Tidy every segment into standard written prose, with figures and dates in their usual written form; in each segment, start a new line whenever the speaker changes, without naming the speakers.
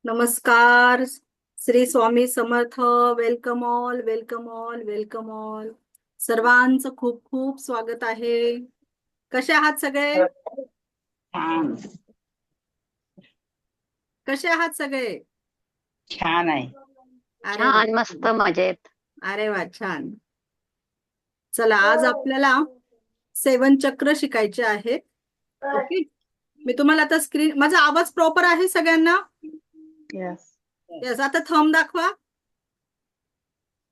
नमस्कार. Shri Swami Samarth. Welcome all, welcome all, welcome all. सर्वांचं खूप खूप स्वागत आहे. कसे आहात सगळे?
छान.
कसे आहात सगळे?
छान आहे.
अरे वा.
छान, मस्त, मजेत.
अरे वा, छान. चला, आज आपल्याला सेवन चक्र शिकायचे आहेत. ओके. मी तुम्हाला आता स्क्रीन, माझा आवाज प्रॉपर आहे सगळ्यांना?
यस.
येस. आता थंब दाखवा.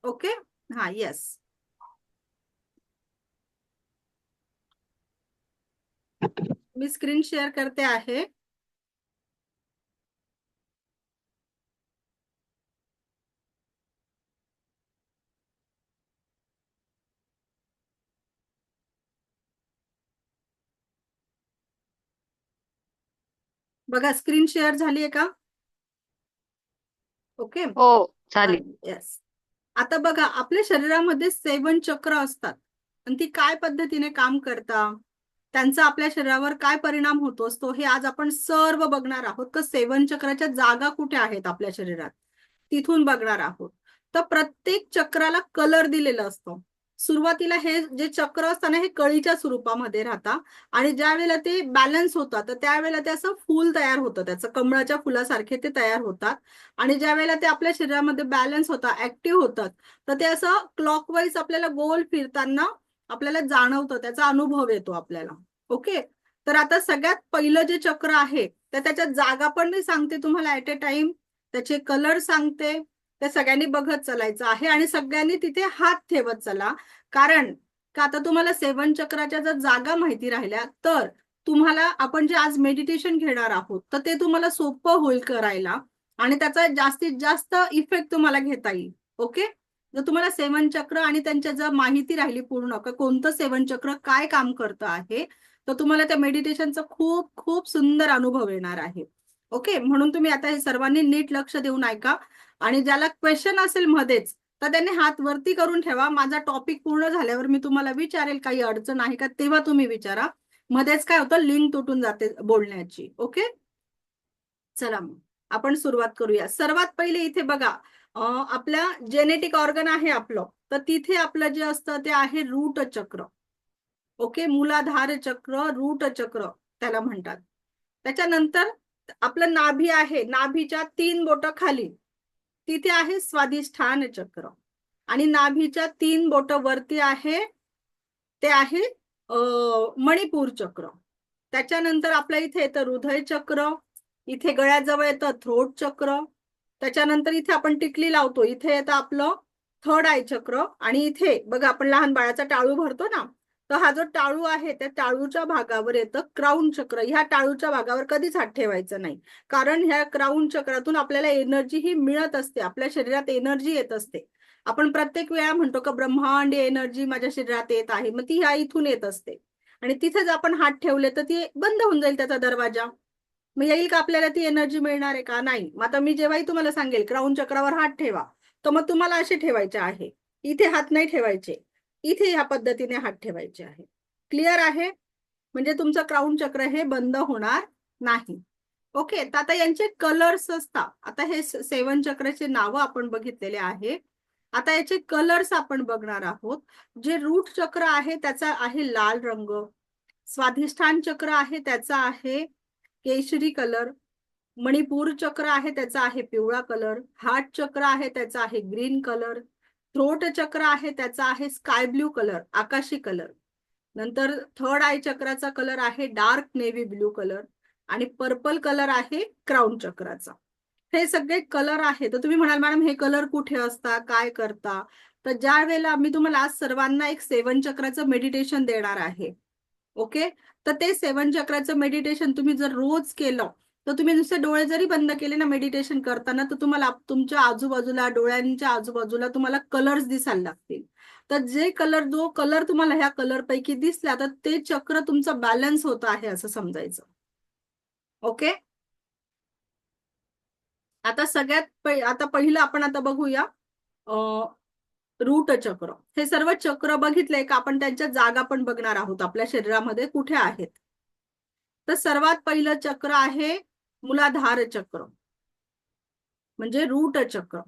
ओके. हा, येस. मी स्क्रीन शेअर करते आहे. बघा, स्क्रीन शेअर झालीये का? ओके.
हो, चालेल.
येस. आता बघा, आपल्या शरीरामध्ये 7 चक्र असतात आणि ती काय पद्धतीने काम करतात, त्यांचा आपल्या शरीरावर काय परिणाम होतो असतो, हे आज आपण सर्व बघणार आहोत. तर 7 चक्राच्या जागा कुठे आहेत आपल्या शरीरात, तिथून बघणार आहोत. तर प्रत्येक चक्राला कलर दिलेला असतो. सुरुवातीला हे जे चक्र असतात ना, हे कळीच्या स्वरूपामध्ये राहतात आणि ज्या वेळेला ते बॅलन्स होतात तर त्यावेळेला ते असं फूल तयार होतं, त्याचं कमळाच्या फुलासारखे ते तयार होतात. आणि ज्या वेळेला ते आपल्या शरीरामध्ये बॅलन्स होतात, ऍक्टिव्ह होतात, तर ते असं क्लॉकवाईज आपल्याला गोल फिरताना आपल्याला जाणवतं, त्याचा अनुभव येतो आपल्याला. ओके. तर आता सगळ्यात पहिलं जे चक्र आहे तर त्याच्यात जागा पण मी सांगते तुम्हाला ऍट अ टाइम, त्याचे कलर सांगते. ते सगळ्यांनी बघत चालायचं आहे आणि सगळ्यांनी तिथे हात ठेवत चला. कारण का आता तुम्हाला 7 चक्राच्या जर जागा माहिती राहिल्या तर तुम्हाला आपण जे आज मेडिटेशन घेणार आहोत तर ते तुम्हाला सोपं होईल करायला आणि त्याचा जास्तीत जास्त इफेक्ट तुम्हाला घेता येईल. ओके. जर तुम्हाला 7 चक्र आणि त्यांच्या जर माहिती राहिली पूर्ण का कोणतं 7 चक्र काय काम करतं आहे, तर तुम्हाला त्या मेडिटेशनचा खूप खूप सुंदर अनुभव येणार आहे. ओके. म्हणून तुम्ही आता हे सर्वांनी नीट लक्ष देऊन ऐका आणि ज्याला क्वेश्चन असेल मध्येच तर त्यांनी हात वरती करून ठेवा. माझा टॉपिक पूर्ण झाल्यावर मी तुम्हाला विचारेल काही अडचण आहे का, तेव्हा तुम्ही विचारा. मध्येच काय होतं, लिंक तुटून जाते बोलण्याची. ओके. चला मग आपण सुरुवात करूया. सर्वात पहिले इथे बघा, आपल्या जेनेटिक ऑर्गन आहे आपलं, तर तिथे आपलं जे असतं ते आहे रूट चक्र. ओके. मूलाधार चक्र, रूट चक्र त्याला म्हणतात. त्याच्यानंतर आपलं नाभी आहे, नाभीच्या 3 बोट खाली तिथे आहे स्वाधिष्ठान चक्र आणि नाभीच्या 3 बोट वरती आहे ते आहे मणिपूर चक्र. त्याच्यानंतर आपल्या इथे येतं हृदय चक्र, इथे गळ्याजवळ येतं थ्रोट चक्र. त्याच्यानंतर इथे आपण टिकली लावतो, इथे येतं आपलं थर्ड आय चक्र आणि इथे बघा आपण लहान बाळाचा टाळू भरतो ना, तर हा जो टाळू आहे त्या टाळूच्या भागावर येतं क्राऊन चक्र. ह्या टाळूच्या भागावर कधीच हात ठेवायचं नाही, कारण ह्या क्राऊन चक्रातून आपल्याला एनर्जी ही मिळत असते, आपल्या शरीरात एनर्जी येत असते. आपण प्रत्येक वेळा म्हणतो का ब्रह्मांड एनर्जी माझ्या शरीरात येत आहे, मग ती ह्या इथून येत असते आणि तिथेच आपण हात ठेवले तर ती बंद होऊन जाईल त्याचा दरवाजा. मग येईल का आपल्याला ती एनर्जी मिळणार आहे का? नाही. मग आता मी जेव्हाही तुम्हाला सांगेल क्राऊन चक्रावर हात ठेवा, तर मग तुम्हाला असे ठेवायचे आहे, इथे हात नाही ठेवायचे, इथे ह्या पद्धतीने हात ठेवायचे आहे. क्लिअर आहे? म्हणजे तुमचं क्राऊन चक्र हे बंद होणार नाही. ओके. तर आता यांचे कलर्स असतात. आता हे 7 चक्राचे नावं आपण बघितलेले आहे. आता याचे कलर्स आपण बघणार आहोत. जे रूट चक्र आहे त्याचा आहे लाल रंग, स्वाधिष्ठान चक्र आहे त्याचा आहे केशरी कलर, मणिपूर चक्र आहे त्याचा आहे पिवळा कलर, हार्ट चक्र आहे त्याचा आहे ग्रीन कलर, थ्रोट चक्र आहे त्याचा आहे स्काय ब्ल्यू कलर, आकाशी कलर. नंतर थर्ड आय चक्राचा कलर आहे डार्क नेव्ही ब्ल्यू कलर आणि पर्पल कलर आहे क्राऊन चक्राचा. हे सगळे कलर आहे. तर तुम्ही म्हणाल मॅडम हे कलर कुठे असतात, काय करता? तर ज्या वेळेला मी तुम्हाला आज सर्वांना एक 7 चक्राचं मेडिटेशन देणार आहे. ओके. तर ते 7 चक्राचं मेडिटेशन तुम्ही जर रोज केलं, तर तुम्ही नुसते डोळे जरी बंद केले ना मेडिटेशन करताना, तर तुम्हाला तुमच्या आजूबाजूला डोळ्यांच्या आजूबाजूला तुम्हाला कलर्स दिसायला लागतील. तर जे कलर, जो कलर तुम्हाला ह्या कलर पैकी दिसला, तर ते चक्र तुमचं बॅलन्स होत आहे असं समजायचं. ओके. आता सगळ्यात आता पहिलं आपण आता बघूया रूट चक्र. हे सर्व चक्र बघितले का आपण त्यांच्या जागा पण बघणार आहोत आपल्या शरीरामध्ये कुठे आहेत. तर सर्वात पहिलं चक्र आहे मूलाधार चक्र. म्हणजे रूट चक्र.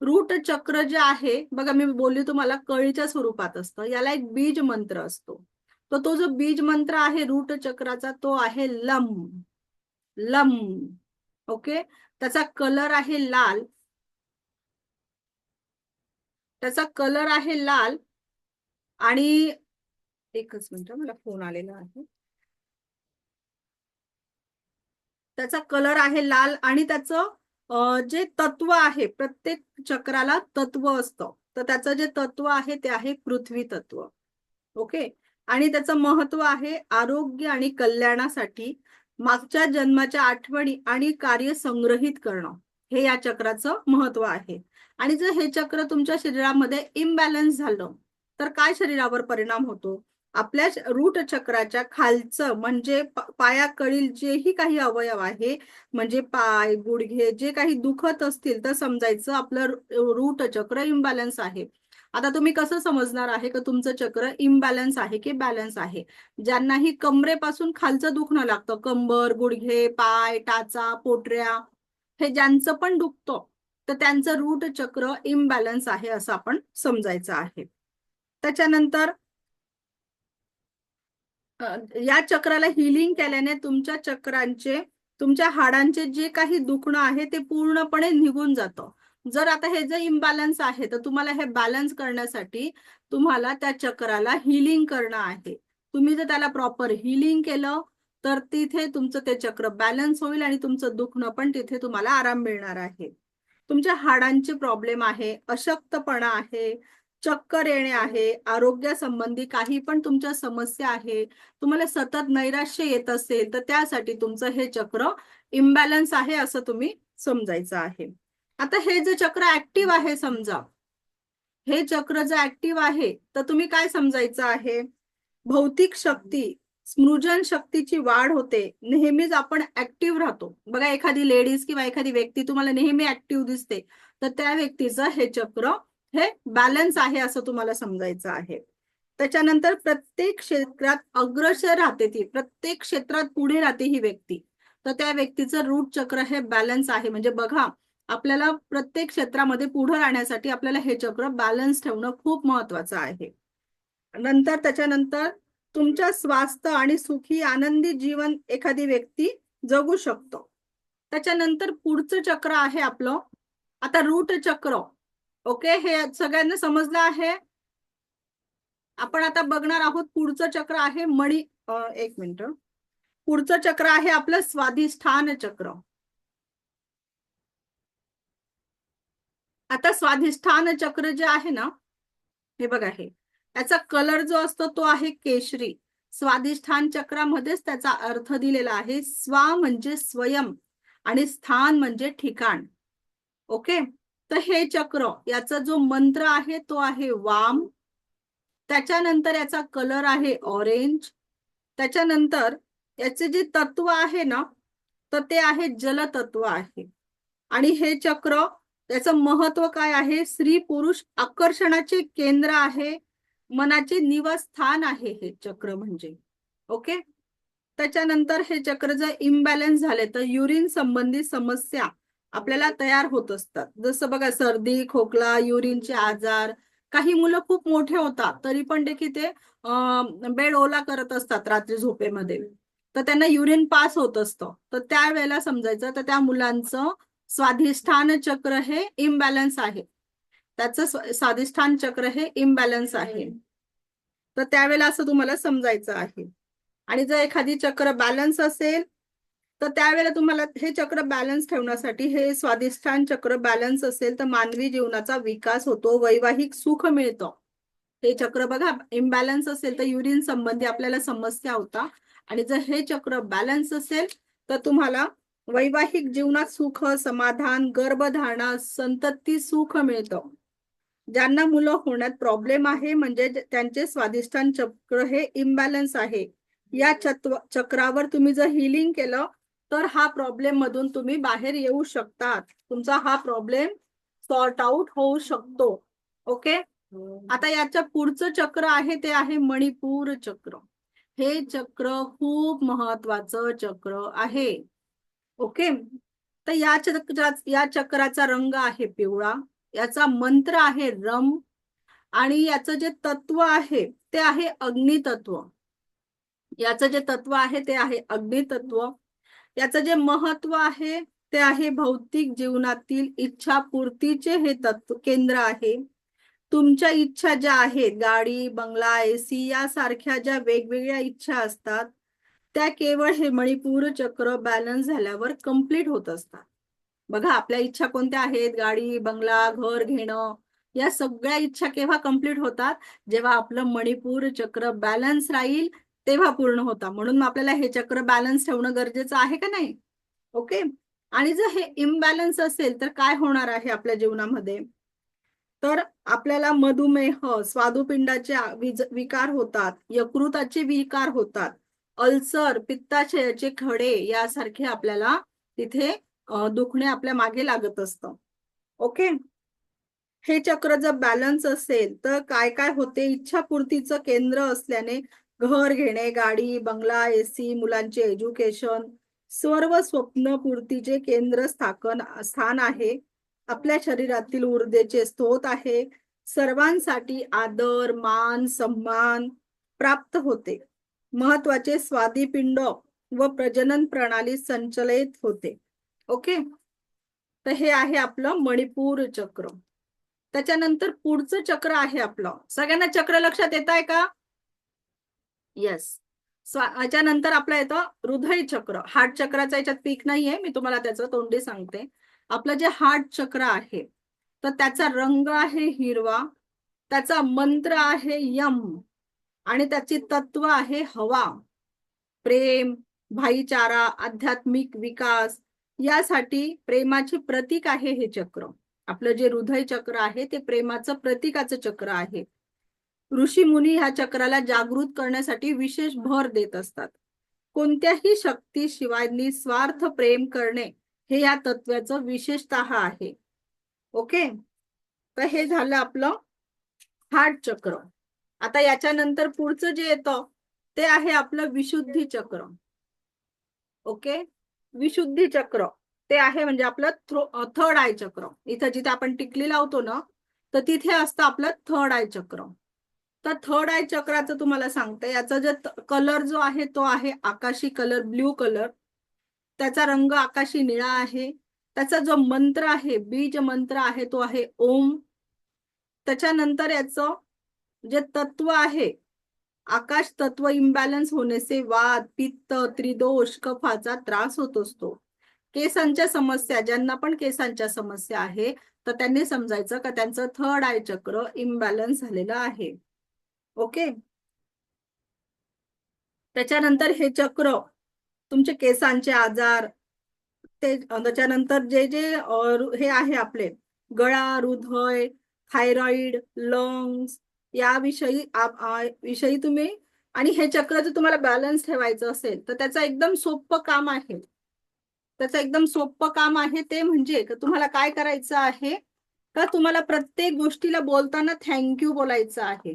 रूट चक्र जे आहे बघा, मी बोलली तुम्हाला कळीच्या स्वरूपात असतं, याला एक बीज मंत्र असतो. तर तो जो बीज मंत्र आहे रूट चक्राचा तो आहे लम. लम. ओके. त्याचा कलर आहे लाल. त्याचा कलर आहे लाल. आणि एकच मिनिट, मला फोन आलेला आहे. त्याचा कलर आहे लाल आणि त्याचं जे तत्व आहे, प्रत्येक चक्राला तत्व असतं, तर त्याचं जे तत्व आहे ते आहे पृथ्वी तत्व. ओके. आणि त्याचं महत्व आहे आरोग्य आणि कल्याणासाठी, मागच्या जन्माच्या आठवणी आणि कार्य संग्रहित करणं, हे या चक्राचं महत्व आहे. आणि जर हे चक्र तुमच्या शरीरामध्ये इम्बॅलन्स झालं तर काय शरीरावर परिणाम होतो? आपल्या रूट चक्राच्या खालचं म्हणजे पायाकडील जेही काही अवयव आहे, म्हणजे पाय, गुडघे जे काही दुखत असतील तर समजायचं आपलं रूट चक्र इम्बॅलन्स आहे. आता तुम्ही कसं समजणार आहे की तुमचं चक्र इम्बॅलन्स आहे की बॅलन्स आहे? ज्यांनाही कमरेपासून खालचं दुखणं लागतं, कंबर, गुडघे, पाय, टाचा, पोटऱ्या, हे ज्यांचं पण दुखतं, तर त्यांचं रूट चक्र इम्बॅलन्स आहे असं आपण समजायचं आहे. त्याच्यानंतर या चक्राला हिलिंग केल्याने तुमच्या चक्रांचे, तुमच्या हाडांचे जे काही दुखणं आहे ते पूर्णपणे निघून जातं. जर आता हे जे इम्बॅलन्स आहे तर तुम्हाला हे बॅलन्स करण्यासाठी तुम्हाला त्या चक्राला हिलिंग करणं आहे. तुम्ही जर त्याला प्रॉपर हिलिंग केलं तर तिथे तुमचं ते चक्र बॅलन्स होईल आणि तुमचं दुखणं पण तिथे तुम्हाला आराम मिळणार आहे. तुमच्या हाडांचे प्रॉब्लेम आहे, अशक्तपणा आहे, चक्कर येणे आहे, आरोग्यासंबंधी काही पण तुमच्या समस्या आहे, तुम्हाला सतत नैराश्य येत असेल तर त्यासाठी तुमचं हे चक्र इम्बॅलन्स आहे असं तुम्ही समजायचं आहे. आता हे जे चक्र ऍक्टिव्ह आहे, समजा हे चक्र जर ऍक्टिव्ह आहे तर तुम्ही काय समजायचं आहे? भौतिक शक्ती, स्मृजन शक्तीची वाढ होते, नेहमीच आपण ऍक्टिव्ह राहतो. बघा, एखादी लेडीज किंवा एखादी व्यक्ती तुम्हाला नेहमी ऍक्टिव्ह दिसते तर त्या व्यक्तीचं हे चक्र हे बॅलन्स आहे असं तुम्हाला समजायचं आहे. त्याच्यानंतर प्रत्येक क्षेत्रात अग्रसर राहते ती, प्रत्येक क्षेत्रात पुढे राहते ही व्यक्ती, तर त्या व्यक्तीचं रूट चक्र हे बॅलन्स आहे. म्हणजे बघा, आपल्याला प्रत्येक क्षेत्रामध्ये पुढे राहण्यासाठी आपल्याला हे चक्र बॅलन्स ठेवणं खूप महत्वाचं आहे. नंतर त्याच्यानंतर तुमच्या स्वास्थ्य आणि सुखी आनंदी जीवन एखादी व्यक्ती जगू शकतो. त्याच्यानंतर पुढचं चक्र आहे आपलं आता रूट चक्र. ओके, हे सगळ्यांना समजलं आहे? आपण आता बघणार आहोत पुढचं चक्र आहे मणी, एक मिनिट, पुढचं चक्र आहे आपलं स्वाधिष्ठान चक्र. आता स्वाधिष्ठान चक्र जे आहे ना, हे बघा, हे त्याचा कलर जो असतो तो आहे केशरी. स्वाधिष्ठान चक्रामध्येच त्याचा अर्थ दिलेला आहे. स्वा म्हणजे स्वयं आणि स्थान म्हणजे ठिकाण. ओके. तर हे चक्र, याचा जो मंत्र आहे तो आहे वाम. त्याच्यानंतर याचा कलर आहे ऑरेंज. त्याच्यानंतर याचे जे तत्व आहे ना, तर ते आहे जलतत्व आहे. आणि हे चक्र, त्याचं महत्व काय आहे? स्त्री पुरुष आकर्षणाचे केंद्र आहे, मनाचे निवासस्थान आहे हे चक्र म्हणजे. ओके. त्याच्यानंतर हे चक्र जर इम्बॅलन्स झाले तर युरिन संबंधी समस्या आपल्याला तयार होत असतात. जसं बघा, सर्दी, खोकला, युरिनचे आजार. काही मुलं खूप मोठे होतात तरी पण देखील ते बेड ओला करत असतात रात्री झोपेमध्ये, तर त्यांना युरिन पास होत असतं. तर त्यावेळेला समजायचं तर त्या मुलांचं स्वाधिष्ठान चक्र हे इम्बॅलन्स आहे, त्याचं स्वाधिष्ठान चक्र हे इम्बॅलन्स आहे. तर त्यावेळेला असं तुम्हाला समजायचं आहे. आणि जर एखादी चक्र बॅलन्स असेल तर त्यावेळेला तुम्हाला हे चक्र बॅलन्स ठेवण्यासाठी, हे स्वाधिष्ठान चक्र बॅलन्स असेल तर मानवी जीवनाचा विकास होतो, वैवाहिक सुख मिळतं. हे चक्र बघा इम्बॅलन्स असेल तर युरिन संबंधी आपल्याला समस्या होता, आणि जर हे चक्र बॅलन्स असेल तर तुम्हाला वैवाहिक जीवनात सुख, समाधान, गर्भधारणा, संतती सुख मिळतं. ज्यांना मुलं होण्यात प्रॉब्लेम आहे म्हणजे त्यांचे स्वाधिष्ठान चक्र हे इम्बॅलन्स आहे, या चक्रावर तुम्ही जर हिलिंग केलं तर हा प्रॉब्लेम मधून तुम्ही बाहेर येऊ शकतात. तुमचा हा प्रॉब्लेम सॉर्ट आउट होऊ शकतो. ओके. आता याच्या पुढचं चक्र आहे ते आहे मणिपूर चक्र. हे चक्र खूप महत्वाचं चक्र आहे. ओके. तर या चक्राचा रंग आहे पिवळा, याचा मंत्र आहे रम, आणि याचं जे तत्व आहे ते आहे अग्नितत्व. याचं जे तत्व आहे ते आहे अग्नितत्व. याचं जे महत्व आहे ते आहे भौतिक जीवनातील इच्छापूर्तीचे हे तत्व केंद्र आहे. तुमच्या इच्छा ज्या आहेत, गाडी, बंगला, एसी यासारख्या ज्या वेगवेगळ्या इच्छा असतात, त्या केवळ हे मणिपूर चक्र बॅलन्स झाल्यावर कंप्लीट होत असतात. बघा, आपल्या इच्छा कोणत्या आहेत? गाडी, बंगला, घर घेणं, या सगळ्या इच्छा केव्हा कंप्लीट होतात? जेव्हा आपलं मणिपूर चक्र बॅलन्स राहील तेव्हा पूर्ण होता. म्हणून आपल्याला हे चक्र बॅलन्स ठेवणं गरजेचं आहे का नाही? ओके. आणि जर हे इम्बॅलन्स असेल तर काय होणार आहे आपल्या जीवनामध्ये? तर आपल्याला मधुमेह, स्वादुपिंडाचे विकार होतात, यकृताचे विकार होतात, अल्सर, पित्ताशयाचे खडे यासारखे आपल्याला तिथे दुखणे आपल्या मागे लागत असतं. ओके. हे चक्र जर बॅलन्स असेल तर काय काय होते? इच्छापूर्तीचं केंद्र असल्याने घर घेणे, गाडी, बंगला, एसी, मुलांचे एज्युकेशन, सर्व स्वप्नपूर्तीचे केंद्र स्थान आहे. आपल्या शरीरातील ऊर्जेचे स्त्रोत आहे. सर्वांसाठी आदर, मान, सन्मान प्राप्त होते. महत्वाचे स्वादिपिंड व प्रजनन प्रणाली संचलित होते. ओके. तर हे आहे आपलं मणिपूर चक्र. त्याच्यानंतर पुढचं चक्र आहे आपलं. सगळ्यांना चक्र लक्षात येत आहे का? येस. याच्यानंतर आपलं येतं हृदय चक्र. हार्ट चक्राचा याच्यात पीक नाहीये, मी तुम्हाला त्याचं तोंडी सांगते. आपलं जे हार्ट चक्र आहे तर त्याचा रंग आहे हिरवा, त्याचा मंत्र आहे यम, आणि त्याची तत्व आहे हवा. प्रेम, भाईचारा, आध्यात्मिक विकास यासाठी प्रेमाचे प्रतीक आहे हे चक्र. आपलं जे हृदय चक्र आहे ते प्रेमाचं प्रतीकाचं चक्र आहे. ऋषी मुनी ह्या चक्राला जागृत करण्यासाठी विशेष भर देत असतात. कोणत्याही शक्तीशिवाय निस्वार्थ प्रेम करणे हे या तत्वाचं विशेषतः आहे. ओके. तर हे झालं आपलं हार्ट चक्र. आता याच्यानंतर पुढचं जे येतं ते आहे आपलं विशुद्धी चक्र. ओके. विशुद्धी चक्र ते आहे म्हणजे आपलं थर्ड आय चक्र. इथं जिथे आपण टिकली लावतो ना, तर तिथे असतं आपलं थर्ड आय चक्र. तर थर्ड आय चक्राचं तुम्हाला सांगते, याचा जो कलर जो आहे तो आहे आकाशी कलर, ब्ल्यू कलर. त्याचा रंग आकाशी निळा आहे. त्याचा जो मंत्र आहे, बीज मंत्र आहे, तो आहे ओम. त्याच्यानंतर याचं जे तत्व आहे, आकाश तत्व इम्बॅलन्स होणे से वात, पित्त, त्रिदोष, कफाचा त्रास होत असतो. केसांच्या समस्या, ज्यांना पण केसांच्या समस्या आहे तर त्यांनी समजायचं का त्यांचं थर्ड आय चक्र इम्बॅलन्स झालेलं आहे. ओके. त्याच्यानंतर हे चक्र तुमचे केसांचे आजार, त्याच्यानंतर जे जे हे आहे आपले गळा, हृदय, थायरॉइड, लंग्स विषयी तुम्ही, आणि हे चक्र जर तुम्हाला बॅलन्स ठेवायचं असेल तर त्याचं एकदम सोपं काम आहे. त्याचं एकदम सोपं काम आहे ते म्हणजे तुम्हाला काय करायचं आहे का तुम्हाला प्रत्येक गोष्टीला बोलताना थँक्यू बोलायचं आहे.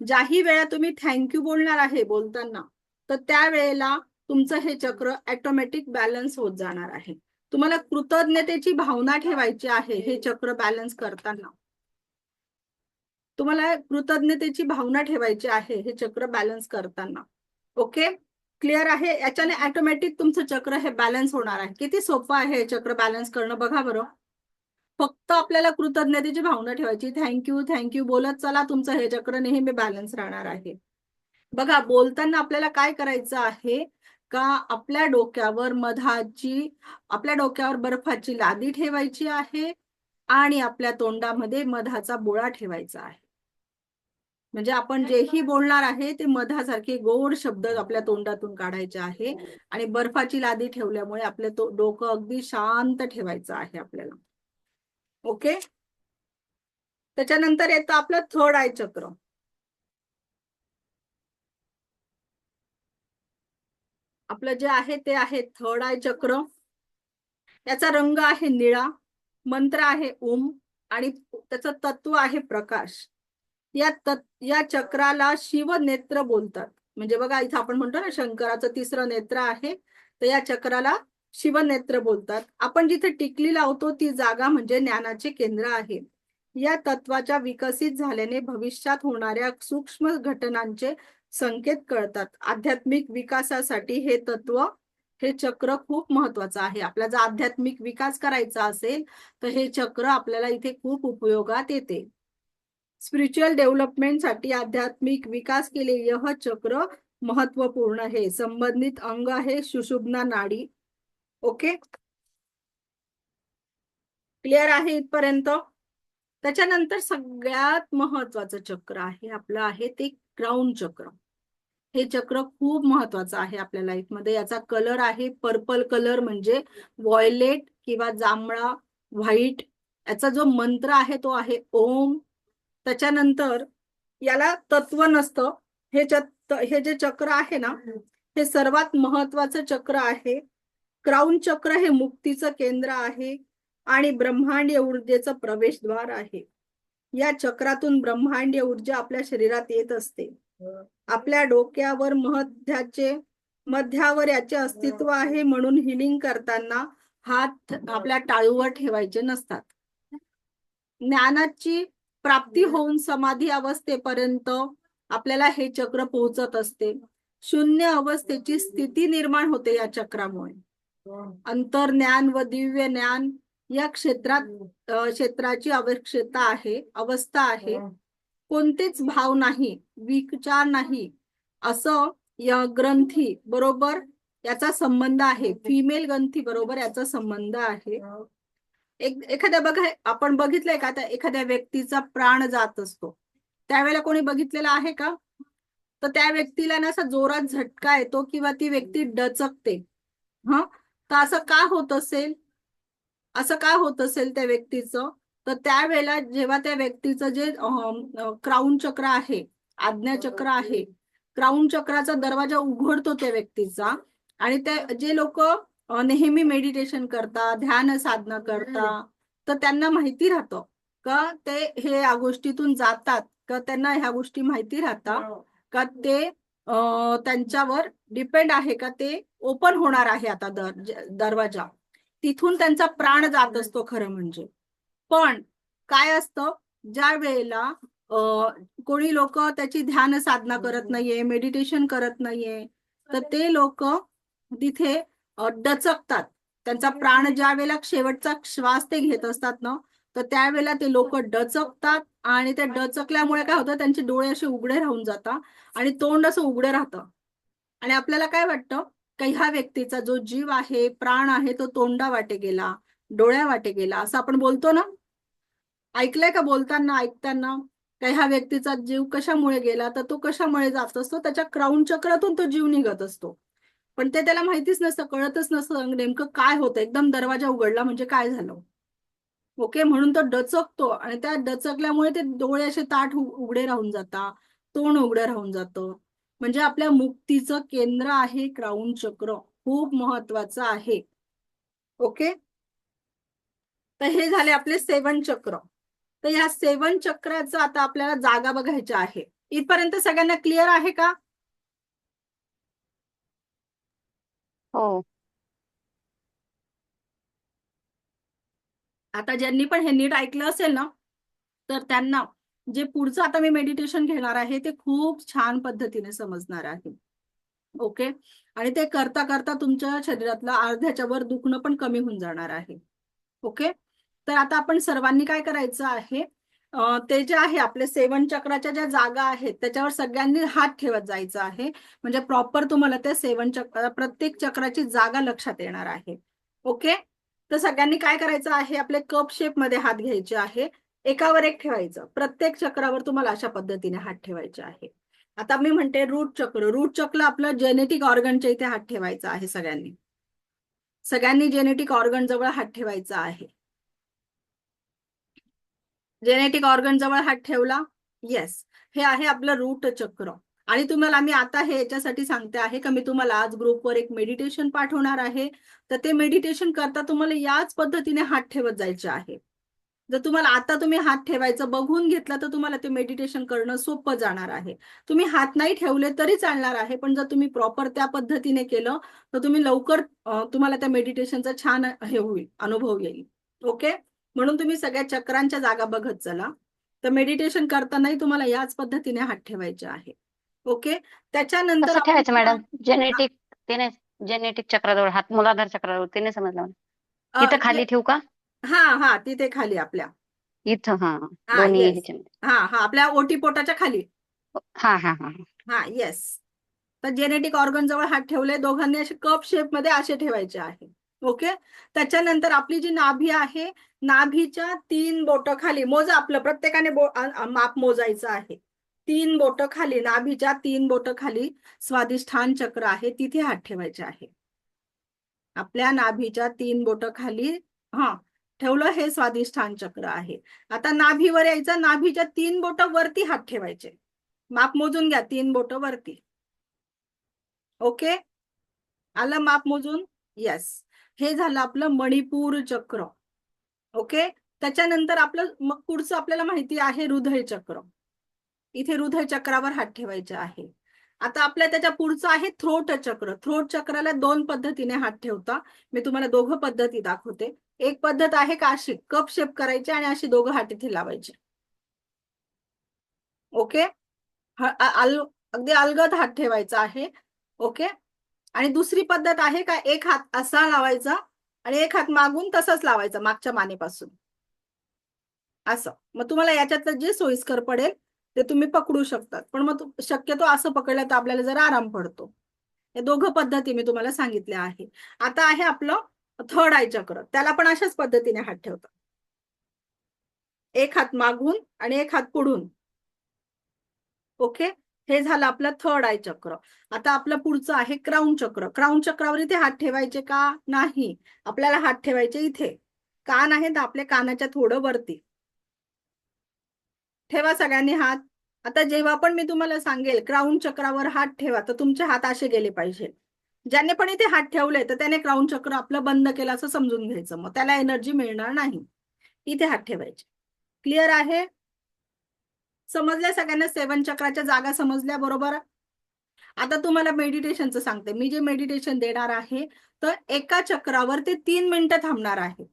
ज्याही वेळा तुम्ही थँक्यू बोलणार आहे बोलताना तर त्यावेळेला तुमचं हे चक्र ऑटोमॅटिक बॅलन्स होत जाणार आहे. तुम्हाला कृतज्ञतेची भावना ठेवायची आहे हे चक्र बॅलन्स करताना. तुम्हाला कृतज्ञतेची भावना ठेवायची आहे हे चक्र बॅलन्स करताना. ओके. क्लिअर आहे? याच्याने ऑटोमॅटिक तुमचं चक्र हे बॅलन्स होणार आहे. किती सोपं आहे हे चक्र बॅलन्स करणं बघा बरं. फक्त आपल्याला कृतज्ञतेची भावना ठेवायची, थँक्यू थँक्यू बोलत चला, तुमचं हे चक्र नेहमी बॅलन्स राहणार आहे. बघा, बोलताना आपल्याला काय करायचं आहे का आपल्या डोक्यावर बर्फाची लादी ठेवायची आहे आणि आपल्या तोंडामध्ये मधाचा बोळा ठेवायचा आहे. म्हणजे आपण जेही बोलणार आहे ते मधासारखे गोड शब्द आपल्या तोंडातून काढायचे आहे, आणि बर्फाची लादी ठेवल्यामुळे आपले डोकं अगदी शांत ठेवायचं आहे आपल्याला. ओके. त्याच्यानंतर येतं आपलं थर्ड आय चक्र. आपलं जे आहे ते आहे थर्ड आय चक्र. याचा रंग आहे निळा, मंत्र आहे ओम, आणि त्याचं तत्व आहे प्रकाश. या चक्राला शिव नेत्र बोलतात. म्हणजे बघा, इथं आपण म्हणतो ना शंकराचं तिसरं नेत्र आहे, तर या चक्राला शिवनेत्र बोलतात. आपण जिथे टिकली लावतो ती जागा म्हणजे ज्ञानाचे केंद्र आहे. या तत्वाच्या विकसित झाल्याने भविष्यात होणाऱ्या सूक्ष्म घटनांचे संकेत कळतात. आध्यात्मिक विकासासाठी हे तत्व, हे चक्र खूप महत्वाचं आहे. आपला जर आध्यात्मिक विकास करायचा असेल तर हे चक्र आपल्याला इथे खूप उपयोगात येते. स्पिरिच्युअल डेव्हलपमेंटसाठी आध्यात्मिक विकास के लिए यह चक्र महत्वपूर्ण है. संबंधित अंग आहे सुषुम्ना नाडी. ओके, क्लिअर आहे इथपर्यंत? त्याच्यानंतर सगळ्यात महत्वाचं चक्र आहे आपलं, आहे ते क्राउन चक्र. हे चक्र खूप महत्वाचं आहे आपल्या लाईफ मध्ये. याचा कलर आहे पर्पल कलर, म्हणजे व्हायलेट किंवा जांभळा, व्हाईट. याचा जो मंत्र आहे तो आहे ओम. त्याच्यानंतर याला तत्व नसतं. हे जे चक्र आहे ना, हे सर्वात महत्वाचं चक्र आहे. क्राउन चक्र हे मुक्तीचं केंद्र आहे आणि ब्रह्मांडीय ऊर्जेचं प्रवेशद्वार आहे. या चक्रातून ब्रह्मांडीय ऊर्जा आपल्या शरीरात येत असते. आपल्या डोक्यावर मध्यावर याचे अस्तित्व आहे, म्हणून हिलिंग करताना हात आपल्या टाळूवर ठेवायचे नसतात. ज्ञानाची प्राप्ती होऊन समाधी अवस्थेपर्यंत आपल्याला हे चक्र पोहोचत असते. शून्य अवस्थेची स्थिती निर्माण होते या चक्रामुळे. अंतर्ज्ञान व दिव्य ज्ञान या क्षेत्राची अवस्था आहे. कोणतेच भाव नाही, विचार नाही, असं या ग्रंथी बरोबर याचा संबंध आहे. फिमेल ग्रंथी बरोबर याचा संबंध आहे. एखाद्या बघा, आपण बघितलंय का, एखाद्या व्यक्तीचा प्राण जात असतो त्यावेळेला कोणी बघितलेला आहे का? तर त्या व्यक्तीला ना असा जोरात झटका येतो किंवा ती व्यक्ती डचकते. तर असं का होत असेल? त्या व्यक्तीचं? तर त्यावेळेला जेव्हा त्या व्यक्तीचं जे क्राउन चक्र आहे, आज्ञा चक्र आहे, क्राउन चक्राचा दरवाजा उघडतो त्या व्यक्तीचा, आणि ते जे लोक नेहमी मेडिटेशन करतात, ध्यान साधना करतात, तर त्यांना माहिती राहतं का ते ह्या गोष्टीतून जातात, का त्यांना ह्या गोष्टी माहिती राहतात का ते त्यांच्यावर डिपेंड आहे का ते ओपन होणार आहे आता दरवाजा. तिथून त्यांचा प्राण जात असतो खरं म्हणजे. पण काय असतं, ज्या वेळेला कोणी लोक त्याची ध्यान साधना करत नाहीये, मेडिटेशन करत नाहीये, तर ते लोक तिथे डचकतात. त्यांचा प्राण ज्या वेळेला शेवटचा श्वास ते घेत असतात ना, तर त्यावेळेला ते लोक डचकतात, आणि ते डचकल्यामुळे काय होतं, त्यांचे डोळे असे उघडे राहून जातात आणि तोंड असं उघडे राहतं. आणि आपल्याला काय वाटतं, की ह्या व्यक्तीचा जो जीव आहे, प्राण आहे, तो तोंडा वाटे गेला, डोळ्या वाटे गेला, असं आपण बोलतो ना. ऐकलंय का बोलताना, ऐकताना? काही ह्या व्यक्तीचा जीव कशामुळे गेला, तर तो कशामुळे जात असतो, त्याच्या क्राउन चक्रातून तो जीव निघत असतो. पण ते त्याला माहितीच नसतं, कळतच नसतं नेमकं काय होतं. एकदम दरवाजा उघडला म्हणजे काय झालं. ओके, म्हणून तो डचकतो, आणि त्या डचकल्यामुळे ते डोळे असे ताठ उघडे राहून जातात, तोंड उघडे राहून जातं. म्हणजे आपल्या मुक्तीचं केंद्र आहे क्राउन चक्र, खूप महत्वाचं आहे. ओके, तर हे झाले आपले 7 चक्र. तर या 7 चक्राचं आता आपल्याला जागा बघायच्या आहे. इथपर्यंत सगळ्यांना क्लिअर आहे का?
हो.
आता ज्यांनी पण हे नीट ऐकलं असेल ना, तर त्यांना जे पुढचं आता मी मेडिटेशन घेणार आहे ते खूप छान पद्धतीने समजणार आहे. ओके, आणि ते करता करता तुमच्या शरीरातलं अर्ध्याच्या वर दुखणं पण कमी होऊन जाणार आहे. ओके, तर आता आपण सर्वांनी काय करायचं आहे, ते जे आहे आपले 7 चक्राच्या ज्या जागा आहेत त्याच्यावर सगळ्यांनी हात ठेवत जायचं आहे. म्हणजे प्रॉपर तुम्हाला त्या 7 चक्र, प्रत्येक चक्राची जागा लक्षात येणार आहे. ओके, तर सगळ्यांनी काय करायचं आहे, आपले कप शेप मध्ये हात घ्यायचे आहे, एकावर एक ठेवायचं. प्रत्येक चक्रावर तुम्हाला अशा पद्धतीने हात ठेवायचे आहे. आता मी म्हणते रूट चक्र आपलं जेनेटिक ऑर्गनच्या इथे हात ठेवायचा आहे. सगळ्यांनी जेनेटिक ऑर्गन जवळ हात ठेवायचा आहे. जेनेटिक ऑर्गन जवळ हात ठेवला. येस, हे आहे आपलं रूट चक्र. आणि तुम्हाला मी आता हे याच्यासाठी सांगते आहे का मी तुम्हाला आज ग्रुपवर एक मेडिटेशन पाठवणार आहे, तर ते मेडिटेशन करता तुम्हाला याच पद्धतीने हात ठेवत जायचे आहे. जर तुम्हाला आता तुम्ही हात ठेवायचं बघून घेतलं तर तुम्हाला ते मेडिटेशन करणं सोपं जाणार आहे. तुम्ही हात नाही ठेवले तरी चालणार आहे, पण जर तुम्ही प्रॉपर त्या पद्धतीने केलं तर तुम्ही लवकर तुम्हाला त्या मेडिटेशनचा छान हे होईल, अनुभव येईल. ओके, म्हणून तुम्ही सगळ्या चक्रांच्या जागा बघत चला. तर मेडिटेशन करतानाही तुम्हाला याच पद्धतीने हात ठेवायचे आहे. ओके, त्याच्यानंतर
कसं ठेवायचं मॅडम?
आपण
जेनेटिक ते नाही, जेनेटिक चक्राजवळ हात, मूलाधार चक्राजवळ ते नाही समजलं मला. तिथं खाली ठेवू का?
हा हा, तिथे खाली आपल्या
इथं हा,
हा
दोन्ही
येस,
ह्याच्यामध्ये.
हा हा, आपल्या ओटीपोटाच्या खाली.
हा हा हा
हा येस, तर जेनेटिक ऑर्गन जवळ हात ठेवले दोघांनी, असे कप शेप मध्ये असे ठेवायचे आहे. ओके, त्याच्यानंतर आपली जी नाभी आहे, नाभीच्या 3 बोट खाली मोजा, आपलं प्रत्येकाने माप मोजायचं आहे. 3 बोट खाली, नाभीच्या 3 बोट खाली स्वादिष्ठान चक्र आहे, तिथे हात ठेवायचे आहे. आपल्या नाभीच्या 3 बोट खाली हा ठेवलं, हे स्वादिष्ठान चक्र आहे. आता नाभीवर यायचं, नाभीच्या 3 बोट वरती हात ठेवायचे. माप मोजून घ्या, 3 बोट वरती. ओके, आलं माप मोजून? येस, हे झालं आपलं मणिपूर चक्र. ओके, त्याच्यानंतर आपलं मग पुढचं आपल्याला माहिती आहे हृदय चक्र. इथे हृदय चक्रावर हात ठेवायचे आहे. आता आपल्या त्याच्या पुढचं आहे थ्रोट चक्र. थ्रोट चक्राला 2 पद्धतीने हात ठेवता. मी तुम्हाला दोघं पद्धती दाखवते. एक पद्धत आहे का अशी कप शेप करायची आणि अशी दोघं हात इथे लावायचे. ओके, अगदी अलगद हात ठेवायचा आहे. ओके, आणि दुसरी पद्धत आहे का एक हात असा लावायचा आणि एक हात मागून तसाच लावायचा मागच्या मानेपासून असं. मग तुम्हाला याच्यातलं जे सोयीस्कर पडेल ते तुम्ही पकडू शकतात, पण मग शक्यतो असं पकडलं तर आपल्याला जरा आराम पडतो. हे दोघं पद्धती मी तुम्हाला सांगितल्या आहे. आता आहे आपलं थर्ड आय चक्र. त्याला पण अशाच पद्धतीने हात ठेवतात, एक हात मागून आणि एक हात पुढून. ओके, हे झालं आपलं थर्ड आय चक्र. आता आपलं पुढचं आहे क्राऊन चक्र. क्राऊन चक्रावर इथे हात ठेवायचे का? नाही, आपल्याला हात ठेवायचे इथे. कान आहेत आपल्या कानाच्या थोडं वरती. ठेवा सगळ्यांनी हात. आता जेव्हा पण मी तुम्हाला सांगेल क्राऊन चक्रावर हात ठेवा, तर तुमचे हात असे गेले पाहिजे. ज्याने पण इथे हात ठेवले तर त्याने क्राऊन चक्र आपलं बंद केलं असं समजून घ्यायचं, मग त्याला एनर्जी मिळणार नाही. इथे हात ठेवायचे. क्लिअर आहे? समजल्या सगळ्यांना? 7 चक्राच्या जागा समजल्या बरोबर? आता तुम्हाला मेडिटेशनचं सांगते. मी जे मेडिटेशन देणार आहे तर एका चक्रावर ते 3 मिनिटं थांबणार आहे.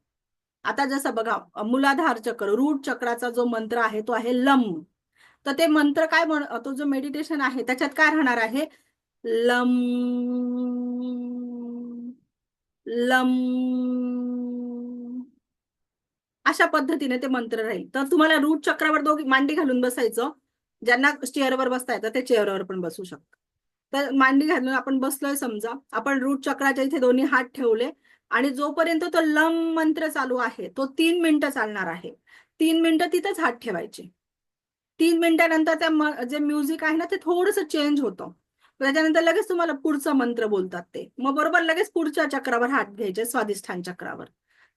आता जसं बघा, मूलाधार चक्र, रूट चक्राचा जो मंत्र आहे तो आहे लम. तर ते मंत्र काय तो जो मेडिटेशन आहे त्याच्यात काय राहणार आहे? लम लम, अशा पद्धतीने ते मंत्र राहील. तर तुम्हाला रूट चक्रावर दोघी मांडी घालून बसायचं. ज्यांना चेअरवर बसता येतं ते चेअरवर पण बसू शकतात. तर मांडी घालून आपण बसलोय समजा, आपण रूट चक्राच्या इथे दोन्ही हात ठेवले आणि जोपर्यंत तो लम मंत्र चालू आहे तो 3 मिनिटं चालणार आहे. 3 मिनिटं तिथेच हात ठेवायचे. 3 मिनिटानंतर त्या जे म्युझिक आहे ना ते थोडंसं चेंज होतं. त्याच्यानंतर लगेच तुम्हाला पुढचा मंत्र बोलतात ते, मग बरोबर लगेच पुढच्या चक्रावर हात घ्यायचे, स्वादिष्ठान चक्रावर.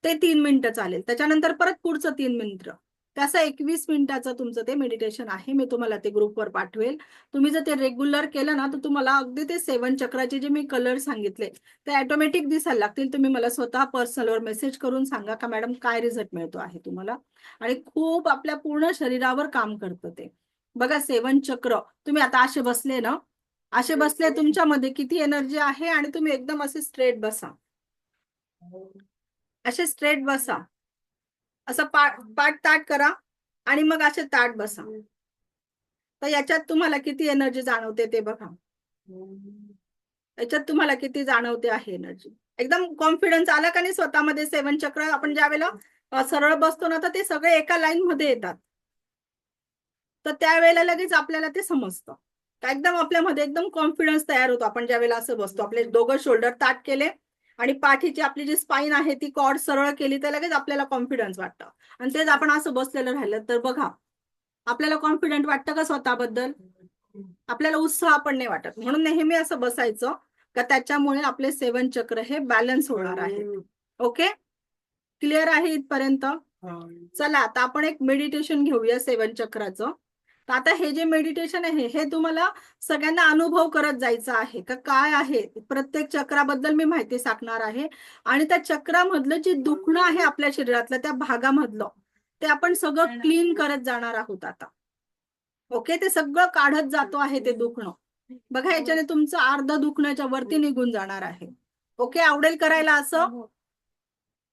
ते 3 मिनिटं चालेल. त्याच्यानंतर परत पुढचं 3 मिनिटं. त्याचं 21 मिनिटाचं तुमचं ते मेडिटेशन आहे. मी तुम्हाला ते ग्रुपवर पाठवेल. तुम्ही जर ते रेग्युलर केलं ना तर तुम्हाला अगदी ते 7 चक्राचे जे मी कलर सांगितले ते ऑटोमॅटिक दिसायला लागतील. तुम्ही मला स्वतः पर्सनलवर मेसेज करून सांगा का मॅडम काय रिझल्ट मिळतो आहे तुम्हाला. आणि खूप आपल्या पूर्ण शरीरावर काम करतं ते. बघा 7 चक्र, तुम्ही आता असे बसले ना, असे बसले तुमच्यामध्ये किती एनर्जी आहे. आणि तुम्ही एकदम असे स्ट्रेट बसा, असे स्ट्रेट बसा, असं पाठ ताट करा आणि मग असे ताट बसा. तर याच्यात तुम्हाला किती एनर्जी जाणवते ते बघा. याच्यात तुम्हाला किती जाणवते आहे एनर्जी. एकदम कॉन्फिडन्स आला का नाही स्वतःमध्ये? 7 चक्र आपण ज्या वेळेला सरळ बसतो ना तर ते सगळे एका लाईन मध्ये येतात. तर त्यावेळेला लगेच आपल्याला ते समजतं. एकदम आपल्यामध्ये एकदम कॉन्फिडन्स तयार होतो. आपण ज्या वेळेला असं बसतो, आपले दोघं शोल्डर ताट केले आणि पाठीची आपली जी स्पाइन आहे ती कॉर्ड सरळ केली तर लगेच आपल्याला कॉन्फिडन्स वाटतं. आणि तेच आपण असं बसलेलं राहिलं तर बघा, आपल्याला कॉन्फिडंट वाटतं का स्वतःबद्दल? आपल्याला उत्साह पण नाही वाटत. म्हणून नेहमी असं बसायचं का त्याच्यामुळे आपले 7 चक्र हे बॅलन्स होणार आहे. ओके, क्लिअर आहे इथपर्यंत? चला आता आपण एक मेडिटेशन घेऊया 7 चक्राचं. तर आता हे जे मेडिटेशन आहे हे तुम्हाला सगळ्यांना अनुभव करत जायचं आहे का काय आहे. प्रत्येक चक्राबद्दल मी माहिती सांगणार आहे आणि त्या चक्रामधलं जे दुखणं आहे आपल्या शरीरातलं त्या भागामधलं ते आपण सगळं क्लीन करत जाणार आहोत आता. ओके, ते सगळं काढत जातो आहे ते दुखणं. बघा, याच्याने तुमचं अर्ध दुखण्याच्या वरती निघून जाणार आहे. ओके, आवडेल करायला असं?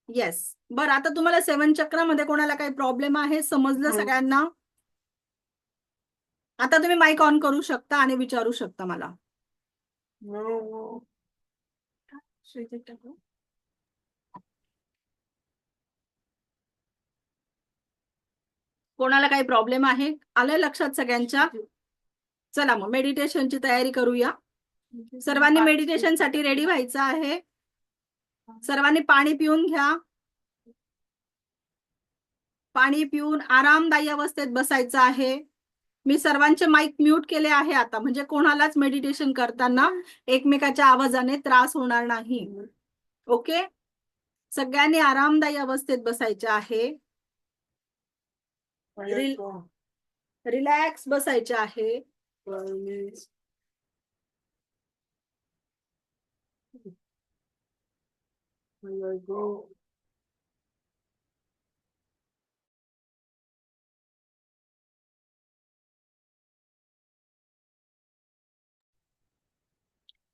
येस. बरं, आता तुम्हाला 7 चक्रामध्ये कोणाला काही प्रॉब्लेम आहे? समजलं सगळ्यांना? आता तुम्ही माईक ऑन करू शकता आणि विचारू शकता मला. कोणाला काही प्रॉब्लेम आहे? आलंय लक्षात सगळ्यांच्या? चला मग मेडिटेशनची तयारी करूया. सर्वांनी मेडिटेशन साठी रेडी व्हायचं आहे. सर्वांनी पाणी पिऊन घ्या. पाणी पिऊन आरामदायी अवस्थेत बसायचं आहे. मी सर्वांचे माईक म्यूट केले आहे आता, म्हणजे कोणालाच मेडिटेशन करताना एकमेकाच्या आवाजाने त्रास होणार नाही. ओके, सगळ्यांनी आरामदायी अवस्थेत बसायचे आहे. रिलॅक्स बसायचे आहे.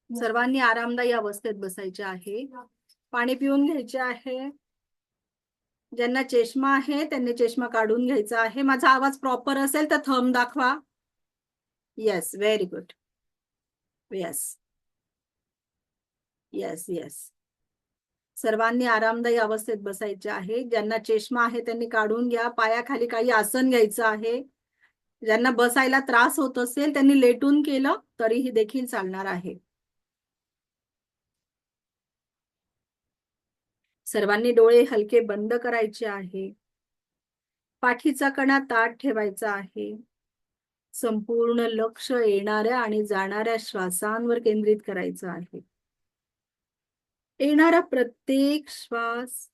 सर्वांनी आरामदायी अवस्थेत बसायचे आहे. पाणी पिऊन घ्यायचे आहे. ज्यांना चष्मा आहे त्यांनी चष्मा काढून घ्यायचा आहे. माझा आवाज प्रॉपर असेल तर थंब दाखवा. Yes, very good. Yes yes yes. सर्वांनी आरामदायी अवस्थेत बसायचे आहे. ज्यांना चष्मा आहे त्यांनी काढून घ्या. पायाखाली काही आसन घ्यायचं आहे. ज्यांना बसायला त्रास होत असेल त्यांनी लेटून केलं तरीही देखील चालणार आहे. सर्वांनी डोळे हलके बंद करायचे आहे. पाठीचा कणा ताठ ठेवायचा आहे. संपूर्ण लक्ष येणाऱ्या आणि जाणाऱ्या श्वासांवर केंद्रित करायचं आहे. येणारा प्रत्येक श्वास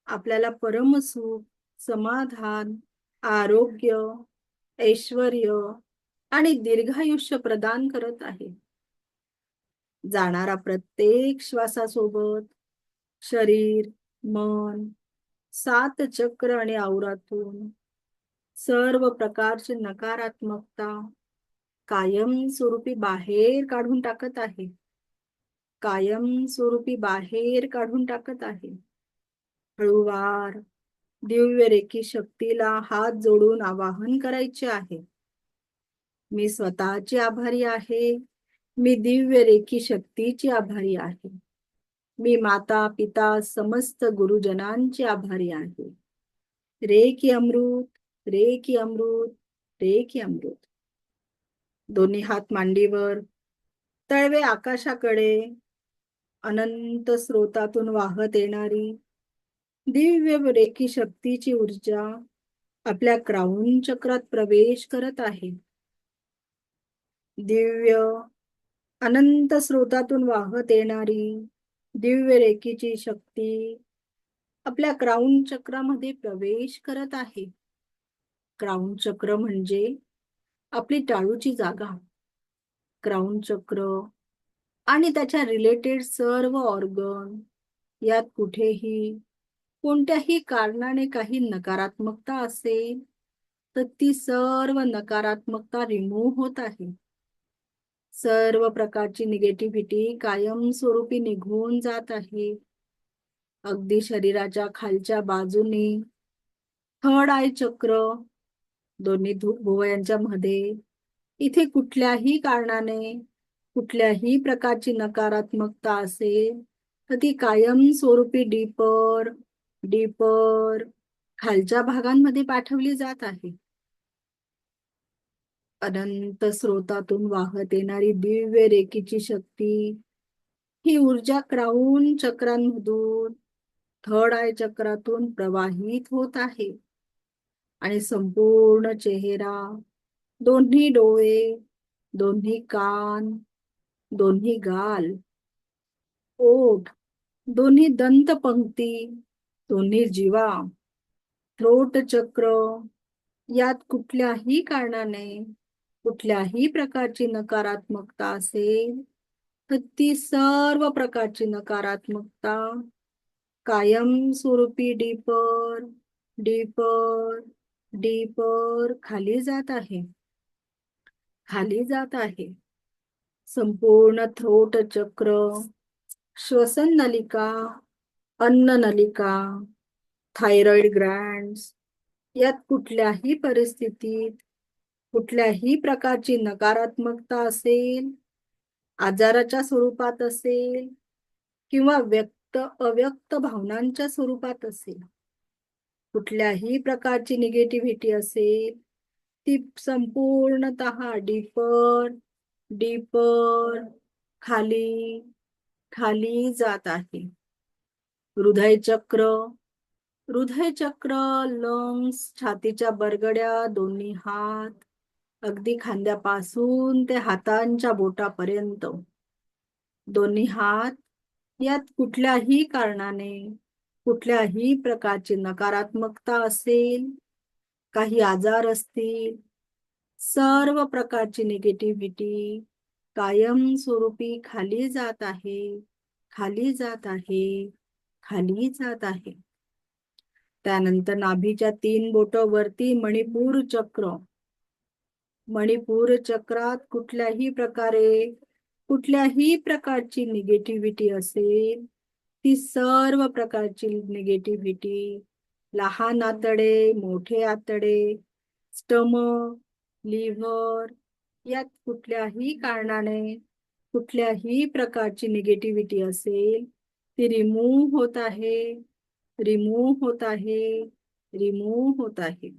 आपल्याला परमसुख, समाधान, आरोग्य, ऐश्वर्य आणि दीर्घायुष्य प्रदान करत आहे. जाणारा प्रत्येक श्वासासोबत शरीर, मन, 7 चक्र आणि औरातून सर्व प्रकारची नकारात्मकता कायमस्वरूपी बाहेर काढून टाकत आहे. कायमस्वरूपी बाहेर काढून टाकत आहे. हळूवार दिव्य रेखी शक्तीला हात जोडून आवाहन करायचे आहे. मी स्वतःची आभारी आहे. मी दिव्य रेखी शक्तीची आभारी आहे. मी माता पिता समस्त गुरुजनांची आभारी आहे. रेकी अमृत, रेकी अमृत, रेकी अमृत. दोन्ही हात मांडीवर, तळवे आकाशाकडे. अनंत स्रोतातून वाहत येणारी दिव्य रेखी शक्तीची ऊर्जा आपल्या क्राउन चक्रात प्रवेश करत आहे. दिव्य अनंत स्रोतातून वाहत येणारी दिव्य रेखीची शक्ती आपल्या क्राउन चक्रामध्ये प्रवेश करत आहे. क्राउन चक्र म्हणजे आपली टाळूची जागा. क्राउन चक्र आणि त्याच्या रिलेटेड सर्व ऑर्गन यात कुठेही कोणत्याही कारणाने काही नकारात्मकता असेल तर ती सर्व नकारात्मकता रिमूव्ह होत आहे. सर्व प्रकारची निगेटिव्हिटी कायमस्वरूपी निघून जात आहे. अगदी शरीराच्या खालच्या बाजूने थर्ड आय चक्र, दोन्ही भुवयांच्या मध्ये, इथे कुठल्याही कारणाने कुठल्याही प्रकारची नकारात्मकता असेल तर ती कायमस्वरूपी डीपर डीपर खालच्या भागांमध्ये पाठवली जात आहे. अनंत स्रोतातून वाहत येणारी दिव्य रेखीची शक्ती ही ऊर्जा क्राउन चक्रांमधून थर्ड आय चक्रातून प्रवाहित होत आहे आणि संपूर्ण चेहरा, दोन्ही डोळे, दोन्ही कान, दोन्ही गाल, ओठ, दोन्ही दंतपंक्ती, दोन्ही जिवा, थ्रोट चक्र यात कुठल्याही कारणाने कुठल्याही प्रकारची नकारात्मकता असेल तर ती सर्व प्रकारची नकारात्मकता कायमस्वरूपी डीपर डीपर डीपर खाली जात आहे, खाली जात आहे. संपूर्ण थ्रोट चक्र, श्वसन नलिका, अन्न नलिका, थायरॉइड ग्लँड्स यात कुठल्याही परिस्थितीत कुठल्याही प्रकारची नकारात्मकता असेल, आजाराच्या स्वरूपात असेल किंवा व्यक्त अव्यक्त भावनांच्या स्वरूपात असेल, कुठल्याही प्रकारची निगेटिव्हिटी असेल, ती संपूर्णतः डीपर डीपर खाली खाली जात आहे. हृदयचक्र हृदयचक्र, लंग्स, छातीच्या बरगड्या, दोन्ही हात, अगदी खांद्यापासून ते हातांच्या बोटापर्यंत दोन्ही हात, यात कुठल्याही कारणाने कुठल्याही प्रकारची नकारात्मकता असेल, काही आजार असतील, सर्व प्रकारची निगेटिव्हिटी कायमस्वरूपी खाली जात आहे, खाली जात आहे, खाली जात आहे. त्यानंतर नाभीच्या 3 बोट वरती मणिपूर चक्र. मणिपूर चक्रात कुठल्याही प्रकारची निगेटिव्हिटी असेल, ती सर्व प्रकारची निगेटिव्हिटी, लहान आतडे, मोठे आतडे, स्टमक, लिव्हर यात कुठल्याही कारणाने कुठल्याही प्रकारची निगेटिव्हिटी असेल, ती रिमूव्ह होत आहे, रिमूव्ह होत आहे, रिमूव्ह होत आहे.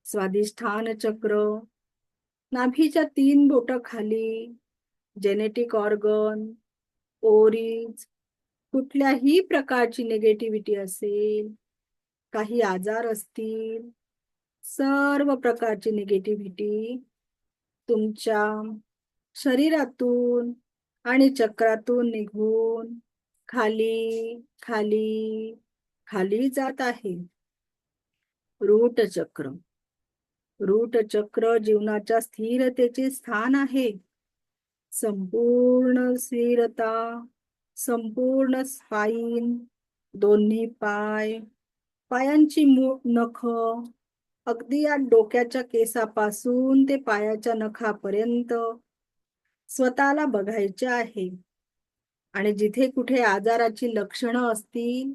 स्वादिष्ठान चक्र, नाभीच्या 3 बोट खाली, जेनेटिक ऑर्गन, ओरीज, कुठल्याही प्रकारची निगेटिव्हिटी असेल, काही आजार असतील, सर्व प्रकारची निगेटिव्हिटी तुमच्या शरीरातून आणि चक्रातून निघून खाली खाली खाली जात आहे. रूट चक्र, रूट चक्र जीवनाच्या स्थिरतेचे स्थान आहे. संपूर्ण स्थिरता, संपूर्ण स्पाईन, दोन्ही पाय, पायांची नख, अगदी या डोक्याच्या केसापासून ते पायाच्या नखापर्यंत स्वतःला बघायचे आहे. आणि जिथे कुठे आजाराची लक्षणं असतील,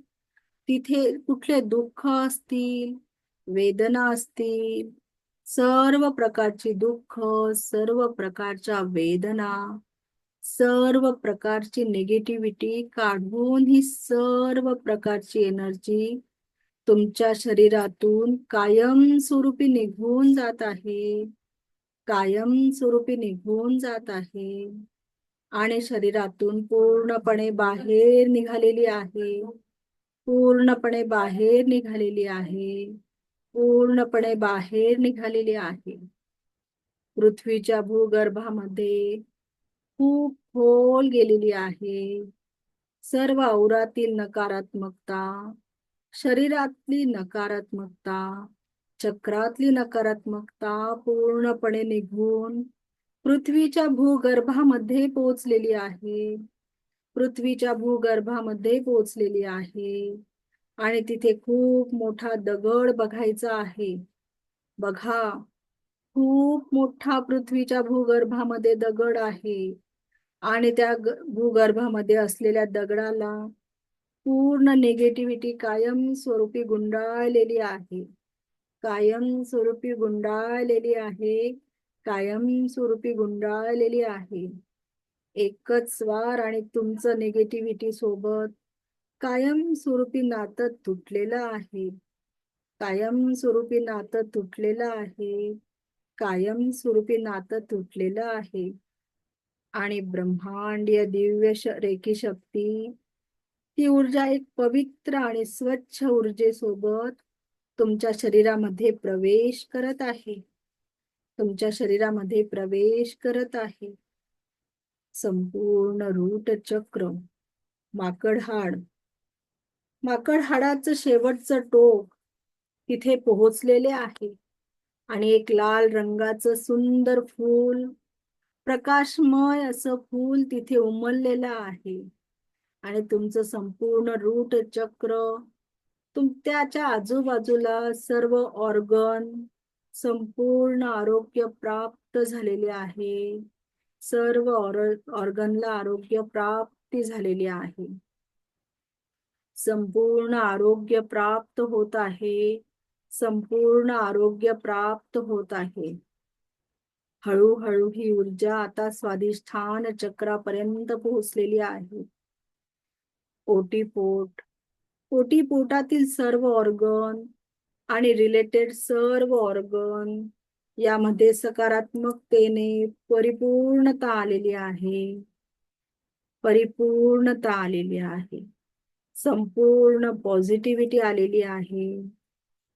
तिथे कुठले दुःख असतील, वेदना असतील, सर्व प्रकारची दुःख, सर्व प्रकारच्या वेदना, सर्व प्रकारची निगेटिव्हिटी काढून ही सर्व प्रकारची एनर्जी तुमच्या शरीरातून कायमस्वरूपी निघून जात आहे, कायमस्वरूपी निघून जात आहे आणि शरीरातून पूर्णपणे बाहेर निघालेली आहे, पूर्णपणे बाहेर निघालेली आहे, पूर्णपणे बाहेर निघालेली आहे. पृथ्वीच्या भूगर्भामध्ये खूप खोल गेलेली आहे. सर्व औरातील नकारात्मकता, शरीरातली नकारात्मकता, चक्रातली नकारात्मकता पूर्णपणे निघून पृथ्वीच्या भूगर्भामध्ये पोहोचलेली आहे, पृथ्वीच्या भूगर्भामध्ये पोहोचलेली आहे. आणि तिथे खूप मोठा दगड बघायचा आहे. बघा, खूप मोठा पृथ्वीच्या भूगर्भामध्ये दगड आहे आणि त्या भूगर्भामध्ये असलेल्या दगडाला पूर्ण निगेटिव्हिटी कायम स्वरूपी गुंडाळलेली आहे, कायम स्वरूपी गुंडाळलेली आहे, कायम स्वरूपी गुंडाळलेली आहे. एकच स्वार आणि तुमचं निगेटिव्हिटी सोबत कायम स्वरूपी नातं तुटलेलं आहे, कायम स्वरूपी नातं तुटलेलं आहे, कायम स्वरूपी नातं तुटलेलं आहे. आणि ब्रह्मांडीय दिव्य रेखी शक्ती, ती ऊर्जा एक पवित्र आणि स्वच्छ ऊर्जेसोबत तुमच्या शरीरामध्ये प्रवेश करत आहे, तुमच्या शरीरामध्ये प्रवेश करत आहे. संपूर्ण रूट चक्र, माकडहाड, माकडहाडाचं शेवटचं टोक तिथे पोहोचलेले आहे आणि एक लाल रंगाचं सुंदर फूल, प्रकाशमय असं फूल तिथे उमललेलं आहे. आणि तुमचं संपूर्ण रूट चक्र त्याच्या आजूबाजूला सर्व ऑर्गन संपूर्ण आरोग्य प्राप्त झालेले आहे. सर्व ऑर्गनला आरोग्य प्राप्ती झालेली आहे. संपूर्ण आरोग्य प्राप्त होत आहे. संपूर्ण आरोग्य प्राप्त होत आहे. हळूहळू ही ऊर्जा आता स्वाधिष्ठान चक्रापर्यंत पोहोचलेली आहे. ओटीपोट, ओटीपोटातील सर्व ऑर्गन आणि रिलेटेड सर्व ऑर्गन यामध्ये सकारात्मकतेने परिपूर्णता आलेली आहे. परिपूर्णता आलेली आहे. संपूर्ण पॉझिटिव्हिटी आलेली आहे.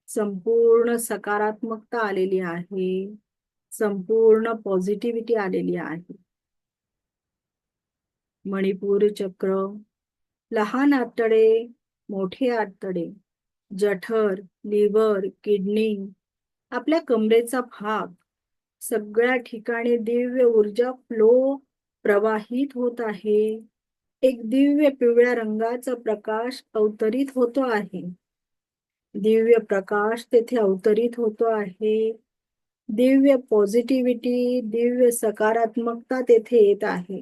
संपूर्ण सकारात्मकता आलेली आहे. संपूर्ण पॉझिटिव्हिटी आलेली आहे. मणिपूर चक्र, लहान आतडे, मोठे आतडे, जठर, लिव्हर, किडनी, आपल्या कमरेचा भाग, सगळ्या ठिकाणी दिव्य ऊर्जा फ्लो प्रवाहित होत आहे. एक दिव्य पिवळ्या रंगाचा प्रकाश अवतरित होतो आहे. दिव्य प्रकाश तेथे अवतरित होतो आहे. दिव्य पॉझिटिव्हिटी, दिव्य सकारात्मकता तेथे येत आहे.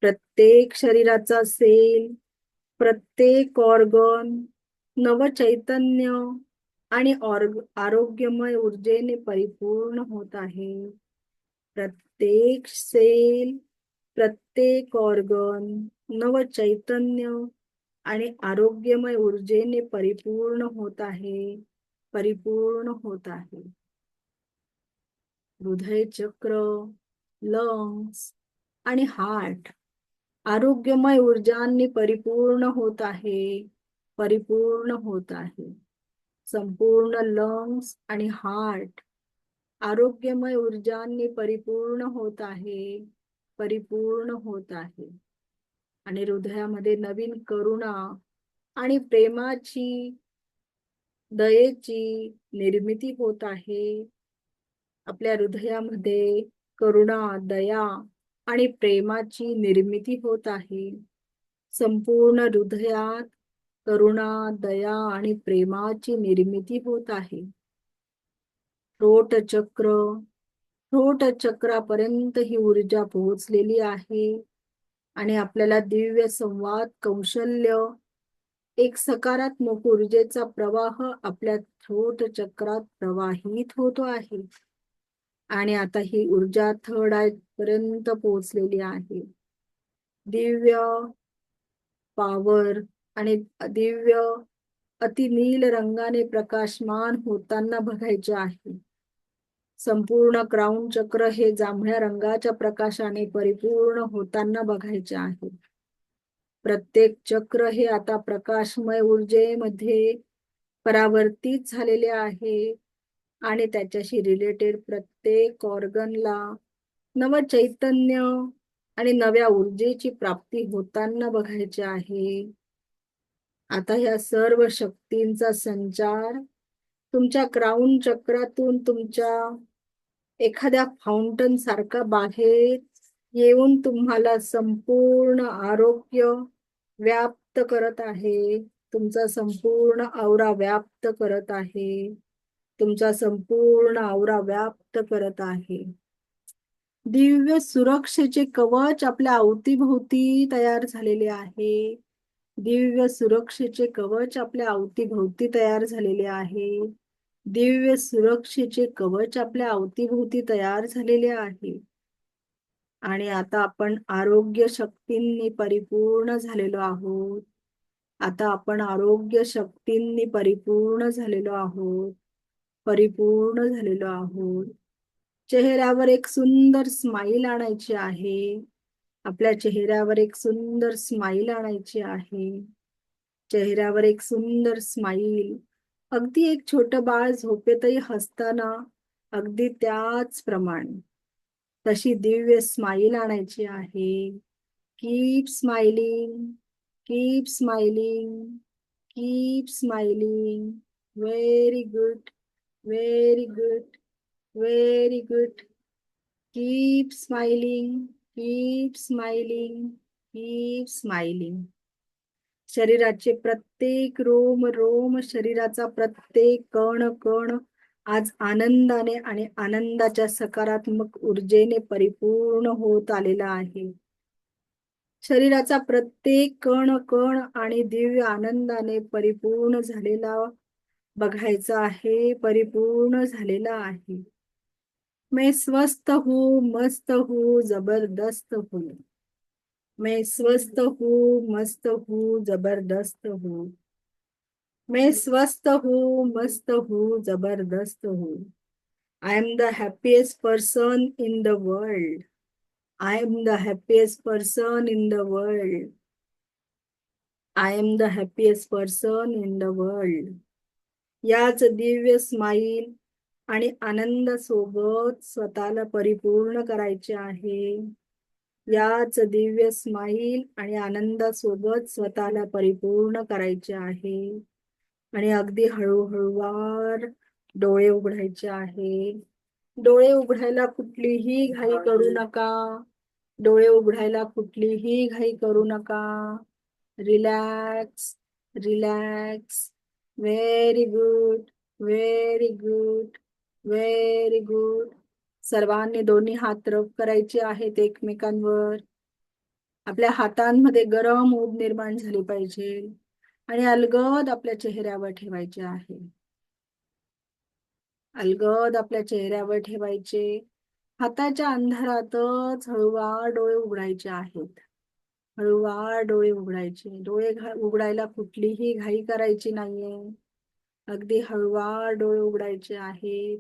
प्रत्येक शरीराचा सेल, प्रत्येक ऑर्गन नवचैतन्य आणि आरोग्यमय ऊर्जेने परिपूर्ण होत आहे. प्रत्येक सेल, प्रत्येक ऑर्गन नवचैतन्य आणि आरोग्यमय ऊर्जेने परिपूर्ण होत आहे. परिपूर्ण होत आहे. हृदय चक्र, लंग्स आणि हार्ट आरोग्यमय ऊर्जांनी परिपूर्ण होत आहे. परिपूर्ण होत आहे. संपूर्ण लंग्स आणि हार्ट आरोग्यमय ऊर्जांनी परिपूर्ण होत आहे. परिपूर्ण होत आहे. आणि हृदयामध्ये नवीन करुणा आणि प्रेमाची, दयेची निर्मिती होत आहे. आपल्या हृदयामध्ये करुणा, दया आणि प्रेमाची निर्मिती होत आहे. संपूर्ण हृदयात करुणा, दया आणि प्रेमाची निर्मिती होत आहे. थ्रोट चक्र, थ्रोट चक्रापर्यंत ही ऊर्जा पोहोचलेली आहे. आणि आपल्याला दिव्य संवाद कौशल्य, एक सकारात्मक ऊर्जेचा प्रवाह आपल्या थ्रोट चक्रात प्रवाहित होतो आहे. आणि आता ही ऊर्जा थर्ड आय पर्यंत पोहोचलेली आहे. दिव्य पॉवर आणि दिव्य अतिनील रंगाने प्रकाशमान होताना बघायचे आहे. संपूर्ण क्राउन चक्र हे जांभळ्या रंगाच्या प्रकाशाने परिपूर्ण होताना बघायचे आहे. प्रत्येक चक्र हे आता प्रकाशमय ऊर्जेमध्ये परावर्तित झालेले आहे. आणि त्याच्याशी रिलेटेड प्रत्येक ऑर्गनला नवचैतन्य आणि नव्या ऊर्जेची प्राप्ती होताना बघायचे आहे. आता या सर्व शक्तींचा संचार तुमच्या क्राउन चक्रातून तुमच्या एखाद्या फाउंटन सारखा बाहेर येऊन तुम्हाला संपूर्ण आरोग्य व्याप्त करत आहे. तुमचा संपूर्ण औरा व्याप्त करत आहे. तुमचा संपूर्ण औरा व्याप्त करत आहे. दिव्य सुरक्षेचे कवच आपल्या अवतीभोवती तयार झालेले आहे. दिव्य सुरक्षेचे कवच आपल्या अवतीभोवती तयार झालेले आहे. दिव्य सुरक्षेचे कवच आपल्या अवतीभोवती तयार झालेले आहे. आणि आता आपण आरोग्य शक्तींनी परिपूर्ण झालेलो आहोत. आता आपण आरोग्य शक्तींनी परिपूर्ण झालेलो आहोत. परिपूर्ण झालेलो आहोत. चेहऱ्यावर एक सुंदर स्माइल आणायची आहे. आपल्या चेहऱ्यावर एक सुंदर स्माइल आणायची आहे. चेहऱ्यावर एक सुंदर स्माइल, अगदी एक छोटं बाळ झोपेतही हसताना अगदी त्याचप्रमाणे तशी दिव्य स्माइल आणायची आहे. Keep smiling, keep smiling, keep smiling. Very good, very good, very good. Keep smiling, keep smiling, keep smiling. शरीराचे प्रत्येक रोम रोम, शरीराचा प्रत्येक कण कण आज आनंदाने आणि आनंदाच्या सकारात्मक ऊर्जेने परिपूर्ण होत आलेला आहे. शरीराचा प्रत्येक कण कण आणि दिव्य आनंदाने परिपूर्ण झालेला बघायचा आहे, परिपूर्ण झालेला आहे. मैं स्वस्थ हूँ, मस्त हूँ, जबरदस्त हूँ. मैं स्वस्थ हूँ, मस्त हूँ, जबरदस्त हूँ. मैं स्वस्थ हूँ, मस्त हूँ, जबरदस्त हूँ. I am the happiest person in the world. I am the happiest person in the world. I am the happiest person in the world. याच दिव्य स्माईल आणि आनंद सोबत स्वतःला परिपूर्ण करायचे आहे. याच दिव्य स्माईल आणि आनंदासोबत स्वतःला परिपूर्ण करायचे आहे. आणि अगदी हळूहळूवार डोळे उघडायचे आहे. डोळे उघडायला कुठलीही घाई करू नका. डोळे उघडायला कुठलीही घाई करू नका. Relax, relax. Very good, very good, very good. सर्वांनी दोन्ही हात रब करायचे आहेत एकमेकांवर. आपल्या हातांमध्ये गरम ऊब निर्माण झाली पाहिजे आणि अलगद आपल्या चेहऱ्यावर ठेवायचे आहे. अलगद आपल्या चेहऱ्यावर ठेवायचे. हाताच्या अंधारातच हळूवार डोळे उघडायचे आहेत. हळूवार डोळे उघडायचे. डोळे उघडायला कुठलीही घाई करायची नाहीये. अगदी हळूवार डोळे उघडायचे आहेत.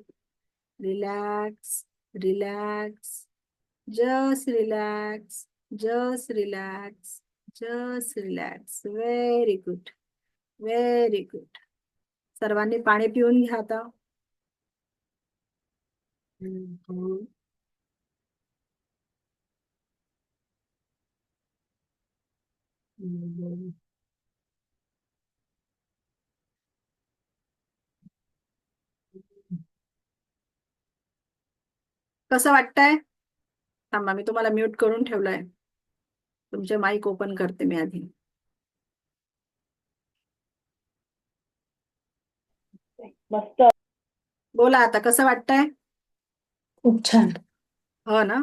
Relax, relax, just relax, just relax, just relax. Very good, very good. सर्वांनी पाणी पिऊन घ्या आता. कसं वाटतंय? थांबा, मी तुम्हाला म्यूट करून ठेवलंय. तुमचे माईक ओपन करते मी आधी.
मस्त.
बोला आता, कसं वाटतंय?
खूप छान.
हो ना.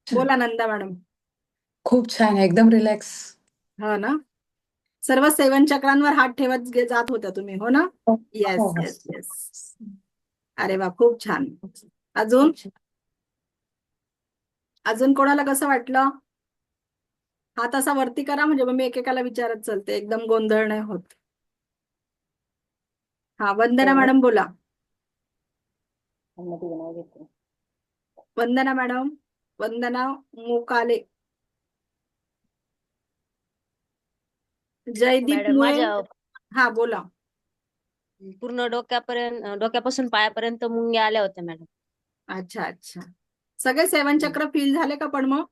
बोला नंदा मॅडम.
खूप छान, एकदम रिलॅक्स.
हो ना. सर्व 7 चक्रांवर हात ठेवत जात होत्या तुम्ही, हो ना? येस,
हो.
Yes, yes. अरे वा, खूप छान. अजून अजून कोणाला कसं वाटलं? हात असा वरती करा, म्हणजे मग मी एकेकाला विचारत चलते, एकदम गोंधळ नाही होत. हा, वंदना मॅडम बोला. वंदना मॅडम, वंदना मुकाले. जयदीप
मॅडम,
मुळे.
माझ्या
हा बोला.
पूर्ण डोक्यापासून पायापर्यंत मुंग्या आल्या होत्या मॅडम.
अच्छा अच्छा. सगळे 7 चक्र फील झाले का पण मग?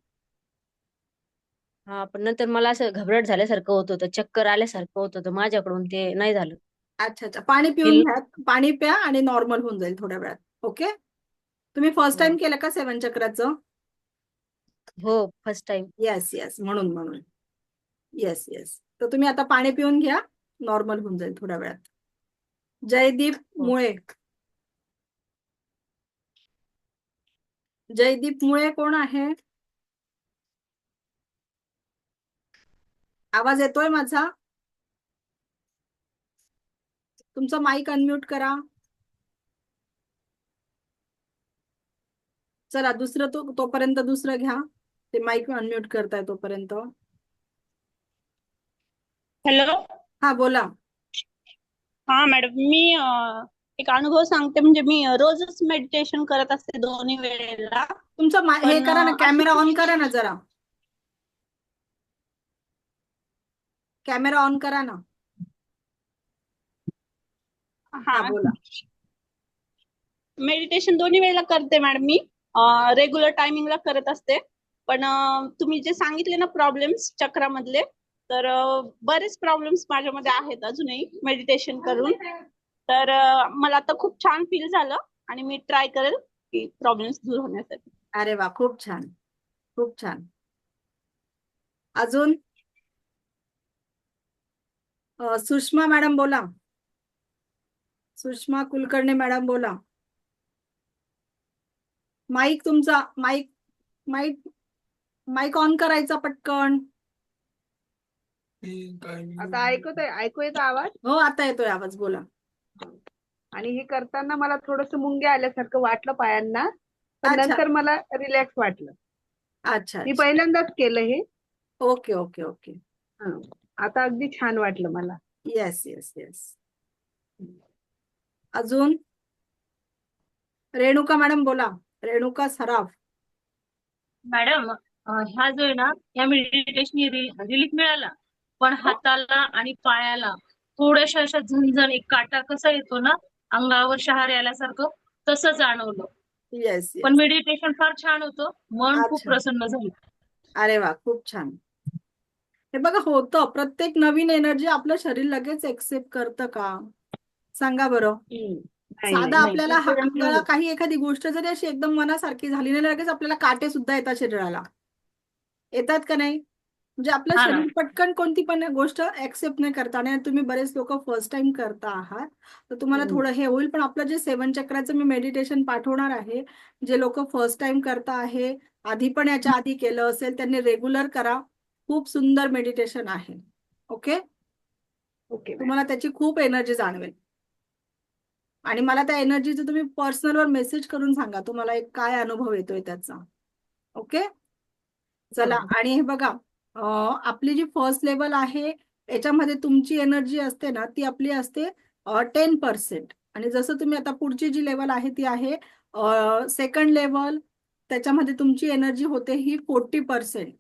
हा, पण नंतर मला असं घबराट झाल्यासारखं होत होतं, चक्कर आल्यासारखं होत होतं. माझ्याकडून ते नाही झालं.
अच्छा अच्छा. पाणी पिऊन
फील.
घ्या. पाणी प्या आणि नॉर्मल होऊन जाईल थोड्या वेळात. ओके. तुम्ही फर्स्ट टाइम केलं का 7 चक्राचं?
हो, फर्स्ट टाइम.
येस येस, म्हणून म्हणून. Yes yes. तर तुम्ही आता पाणी पिऊन घ्या, नॉर्मल होऊन जाईल थोड्या वेळात. जयदीप
हो.
मुळे. जयदीप मुळे कोण आहे? आवाज येतोय माझा? तुमचा माईक अनम्यूट करा. चला, दुसरं तोपर्यंत दुसरं घ्या. ते माईक अनम्यूट करताय तोपर्यंत.
हॅलो.
हा बोला.
हा मॅडम, मी एक अनुभव सांगते. म्हणजे मी रोजच मेडिटेशन करत असते दोन्ही वेळेला.
तुमचा हे
पण
करा ना,
अशी
कॅमेरा ऑन करा ना जरा. कॅमेरा ऑन करा ना. हा बोला.
मेडिटेशन दोन्ही वेळेला करते मॅडम मी. रेग्युलर टायमिंगला करत असते. पण तुम्ही जे सांगितले ना प्रॉब्लेम्स चक्रामधले, तर बरेच प्रॉब्लेम्स माझ्यामध्ये आहेत अजूनही मेडिटेशन करून. तर मला आता खूप छान फील झालं आणि मी ट्राय करेल की प्रॉब्लेम्स दूर होण्यासाठी.
अरे वा, खूप छान, खूप छान. अजून सुषमा मॅडम बोला. सुषमा कुलकर्णी मॅडम बोला. माईक तुमचा, माईक माईक माईक ऑन करायचा पटकन.
आता ऐकू येतो आवाज.
हो, आता येतोय आवाज, बोला.
आणि हे करताना मला थोडस मुंग्या आल्यासारखं वाटलं पायांना, पण
अच्छा.
नंतर मला रिलॅक्स वाटलं.
अच्छा
मी
अच्छा.
पहिल्यांदाच केलं हे.
Okay okay okay.
हं. आता अगदी छान वाटलं मला.
Yes yes yes. अजून रेणुका मॅडम बोला. रेणुका सराफ.
मॅडम, ह्या जो आहे ना, या मेडिटेशन रिलीफ मिळाला, पण हाताला आणि पायाला थोड्याशा अशा झणझण, एक काटा कसा येतो ना अंगावर शहार आल्यासारखं, तसं जाणवलं.
येस
पण
येस.
मेडिटेशन फार छान होतं, मन खूप
अच्छा.
प्रसन्न झालं.
अरे वा, खूप छान. हे बघा, होतं प्रत्येक नवीन एनर्जी आपलं शरीर लगेच एक्सेप्ट करतं का? सांगा बरं.
नाही
साधा
नाही.
आपल्याला अंगाला काही एखादी गोष्ट जरी अशी एकदम मनासारखी झाली नाही, लगेच आपल्याला काटे सुद्धा येतात शरीराला. येतात का नाही? म्हणजे आपलं
हा ना.
शरीर पटकन कोणती पण गोष्ट ऍक्सेप्ट नाही करता. आणि तुम्ही बरेच लोक फर्स्ट टाइम करता आहात, तर तुम्हाला थोडं हे होईल. पण आपलं जे 7 चक्राचं मी मेडिटेशन पाठवणार आहे, जे लोक फर्स्ट टाइम करता आहे, आधी पण याच्या आधी केलं असेल, त्यांनी रेग्युलर करा. खूप सुंदर मेडिटेशन आहे. ओके.
Okay ma'am.
तुम्हाला त्याची खूप एनर्जी जाणवेल. आणि मला त्या एनर्जीचं तुम्ही पर्सनलवर मेसेज करून सांगा तुम्हाला एक काय अनुभव येतोय त्याचा. ओके. चला. आणि हे बघा, आपली जी फर्स्ट लेवल आहे, याच्यामध्ये तुमची एनर्जी असते ना, ती आपली असते 10%. आणि जसं तुम्ही आता पुढची जी लेवल आहे ती आहे सेकंड लेवल, त्याच्यामध्ये तुमची एनर्जी होते ही 40%.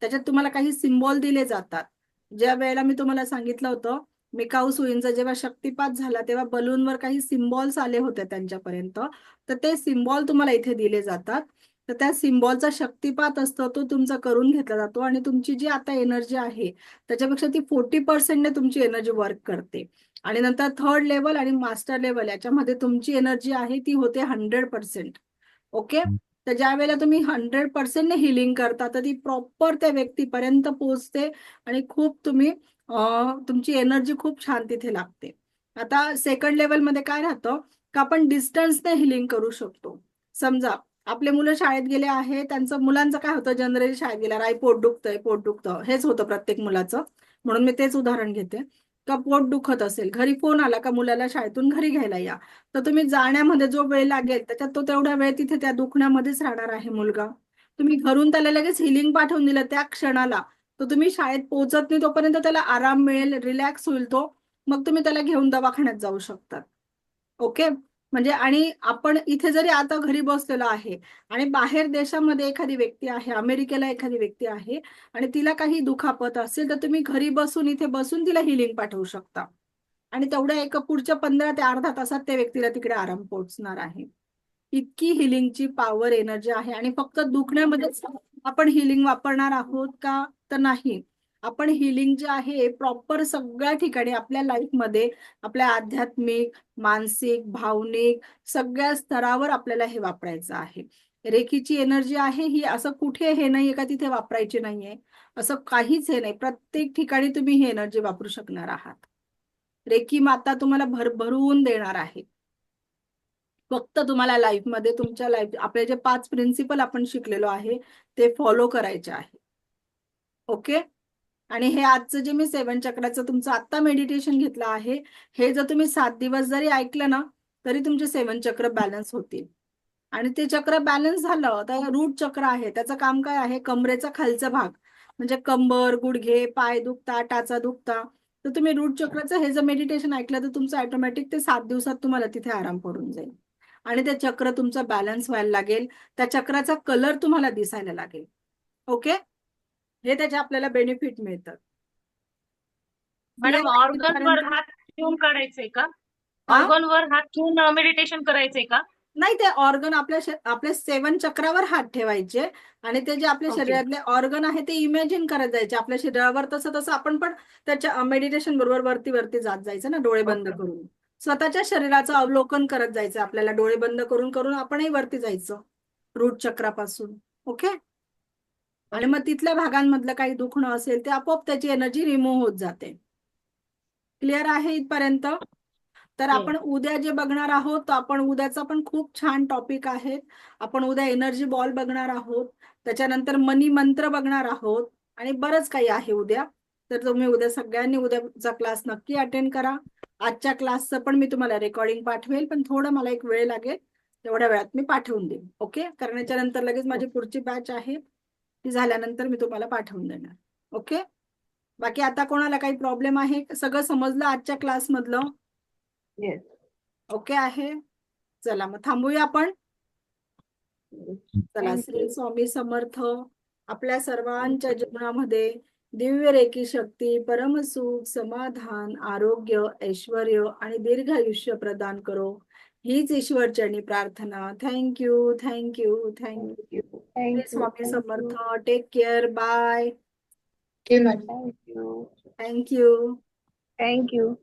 त्याच्यात तुम्हाला काही सिम्बॉल दिले जातात. ज्या वेळेला मी तुम्हाला सांगितलं होतं मिकाऊ सुईंचा जेव्हा शक्तिपात झाला, तेव्हा बलूनवर काही सिम्बॉल्स आले होते त्यांच्यापर्यंत, तर ते सिम्बॉल तुम्हाला इथे दिले जातात. तर त्या सिम्बॉलचा शक्तिपात असतो, तो तुमचा करून घेतला जातो. आणि तुमची जी आता एनर्जी आहे त्याच्यापेक्षा ती 40%ने तुमची एनर्जी वर्क करते. आणि नंतर थर्ड लेवल आणि मास्टर लेवल याच्यामध्ये तुमची एनर्जी आहे ती होते 100%. ओके. तर ज्या वेळेला तुम्ही 100%ने हिलिंग करता, तर ती प्रॉपर त्या व्यक्तीपर्यंत पोहोचते. आणि खूप तुम्ही तुमची एनर्जी खूप छान तिथे लागते. आता सेकंड लेवलमध्ये काय राहतं का, आपण डिस्टन्सने हिलिंग करू शकतो. समजा आपले मुलं शाळेत गेले आहे, त्यांचं मुलांचं काय होतं, जनरली शाळेत गेल्यावर आई पोट दुखतंय, पोट दुखतं, हेच होतं प्रत्येक मुलाचं. म्हणून मी तेच उदाहरण घेते. का पोट दुखत असेल, घरी फोन आला का मुलाला शाळेतून घरी घ्यायला या, तर तुम्ही जाण्यामध्ये जो वेळ लागेल त्याच्यात तो तेवढा वेळ तिथे त्या दुखण्यामध्येच राहणार आहे मुलगा. तुम्ही घरून त्याला लगेच हिलिंग पाठवून दिलं त्या क्षणाला, तर तुम्ही शाळेत पोहोचत नाही तोपर्यंत त्याला आराम मिळेल, रिलॅक्स होईल तो. मग तुम्ही त्याला घेऊन दवाखान्यात जाऊ शकतात. ओके. म्हणजे आणि आपण इथे जरी आता घरी बसलेलो आहे आणि बाहेर देशामध्ये एखादी व्यक्ती आहे, अमेरिकेला एखादी व्यक्ती आहे, आणि तिला काही दुखापत असेल, तर तुम्ही घरी बसून इथे बसून तिला हिलिंग पाठवू शकता. आणि तेवढ्या एका पुढच्या 15 ते अर्धा तासात त्या व्यक्तीला तिकडे आराम पोहोचणार आहे. इतकी हिलिंगची पॉवर एनर्जी आहे. आणि फक्त दुखण्यामध्येच आपण हिलिंग वापरणार आहोत का, तर नाही. आपण हिलिंग जे आहे प्रॉपर सगळ्या ठिकाणी आपल्या लाईफमध्ये, आपल्या आध्यात्मिक, मानसिक, भावनिक सगळ्या स्तरावर आपल्याला हे वापरायचं आहे. रेखीची एनर्जी आहे ही असं कुठे हे नाहीये का तिथे वापरायची नाहीये, असं काहीच हे नाही. प्रत्येक ठिकाणी तुम्ही ही एनर्जी वापरू शकणार आहात. रेकी माता तुम्हाला भरभरून देणार आहे. फक्त तुम्हाला लाईफमध्ये तुमच्या लाईफ आपले जे 5 प्रिन्सिपल आपण शिकलेलो आहे ते फॉलो करायचे आहे. ओके. आणि हे आजचं जे मी 7 चक्राचं तुमचं आत्ता मेडिटेशन घेतलं आहे, हे जर तुम्ही 7 दिवस जरी ऐकलं ना, तरी तुमचे 7 चक्र बॅलन्स होतील. आणि ते चक्र बॅलन्स झालं तर रूट चक्र आहे, त्याचं काम काय आहे, कमरेचा खालचा भाग म्हणजे कंबर, गुडघे, पाय दुखता, टाचा दुखता, तर तुम्ही रूट चक्राचं हे जर मेडिटेशन ऐकलं तर तुमचं ऑटोमॅटिक ते 7 दिवसात तुम्हाला तिथे आराम पडून जाईल. आणि ते चक्र तुमचं बॅलन्स व्हायला लागेल, त्या चक्राचा कलर तुम्हाला दिसायला लागेल. ओके. हे त्याचे आपल्याला बेनिफिट मिळतात.
मॅडम, ऑर्गनवर हात ठेवून काढायचंय का? ऑर्गनवर हात ठेवून मेडिटेशन करायचंय का?
नाही, ते ऑर्गन आपल्या 7 चक्रावर हात ठेवायचे. आणि ते जे आपल्या
Okay.
शरीरातले ऑर्गन आहे ते इमॅजिन करत जायचे आपल्या शरीरावर. तसं तसं आपण पण त्याच्या मेडिटेशन बरोबर वरती वरती जात जायचं ना, डोळे बंद
Okay.
करून. स्वतःच्या शरीराचं अवलोकन करत जायचं आपल्याला, डोळे बंद करून करून आपणही वरती जायचं रूट चक्रापासून. ओके. आणि मग तिथल्या भागांमधलं काही दुखणं असेल ते आपोआप त्याची एनर्जी रिमूव्ह होत जाते. क्लिअर आहे इथपर्यंत? तर आपण उद्या जे बघणार आहोत, तो आपण उद्याचा पण खूप छान टॉपिक आहे. आपण उद्या एनर्जी बॉल बघणार आहोत, त्याच्यानंतर मनी मंत्र बघणार आहोत आणि बरंच काही आहे उद्या. तर तुम्ही उद्या सगळ्यांनी उद्याचा क्लास नक्की अटेंड करा. आजच्या क्लासचं पण मी तुम्हाला रेकॉर्डिंग पाठवेल, पण थोडं मला एक वेळ लागेल, तेवढ्या वेळात मी पाठवून देईन. ओके, कारण याच्यानंतर लगेच माझी पुढची बॅच आहे, ती झाल्यानंतर मी तुम्हाला पाठवून देणार. ओके, बाकी आता कोणाला काही प्रॉब्लेम आहे? सगळं समजलं आजच्या क्लास मधलं?
येस.
ओके आहे. चला मग थांबूया आपण. चला, श्री स्वामी समर्थ. आपल्या सर्वांच्या जीवनामध्ये दिव्य रेकी शक्ती, परमसुख, समाधान, आरोग्य, ऐश्वर्य आणि दीर्घायुष्य प्रदान करो, हीच ईश्वरचरणी प्रार्थना. Thank you, thank you, thank you. Shri Swami Samarth. Take care. Bye.
Okay madam.
Thank you.
Thank you.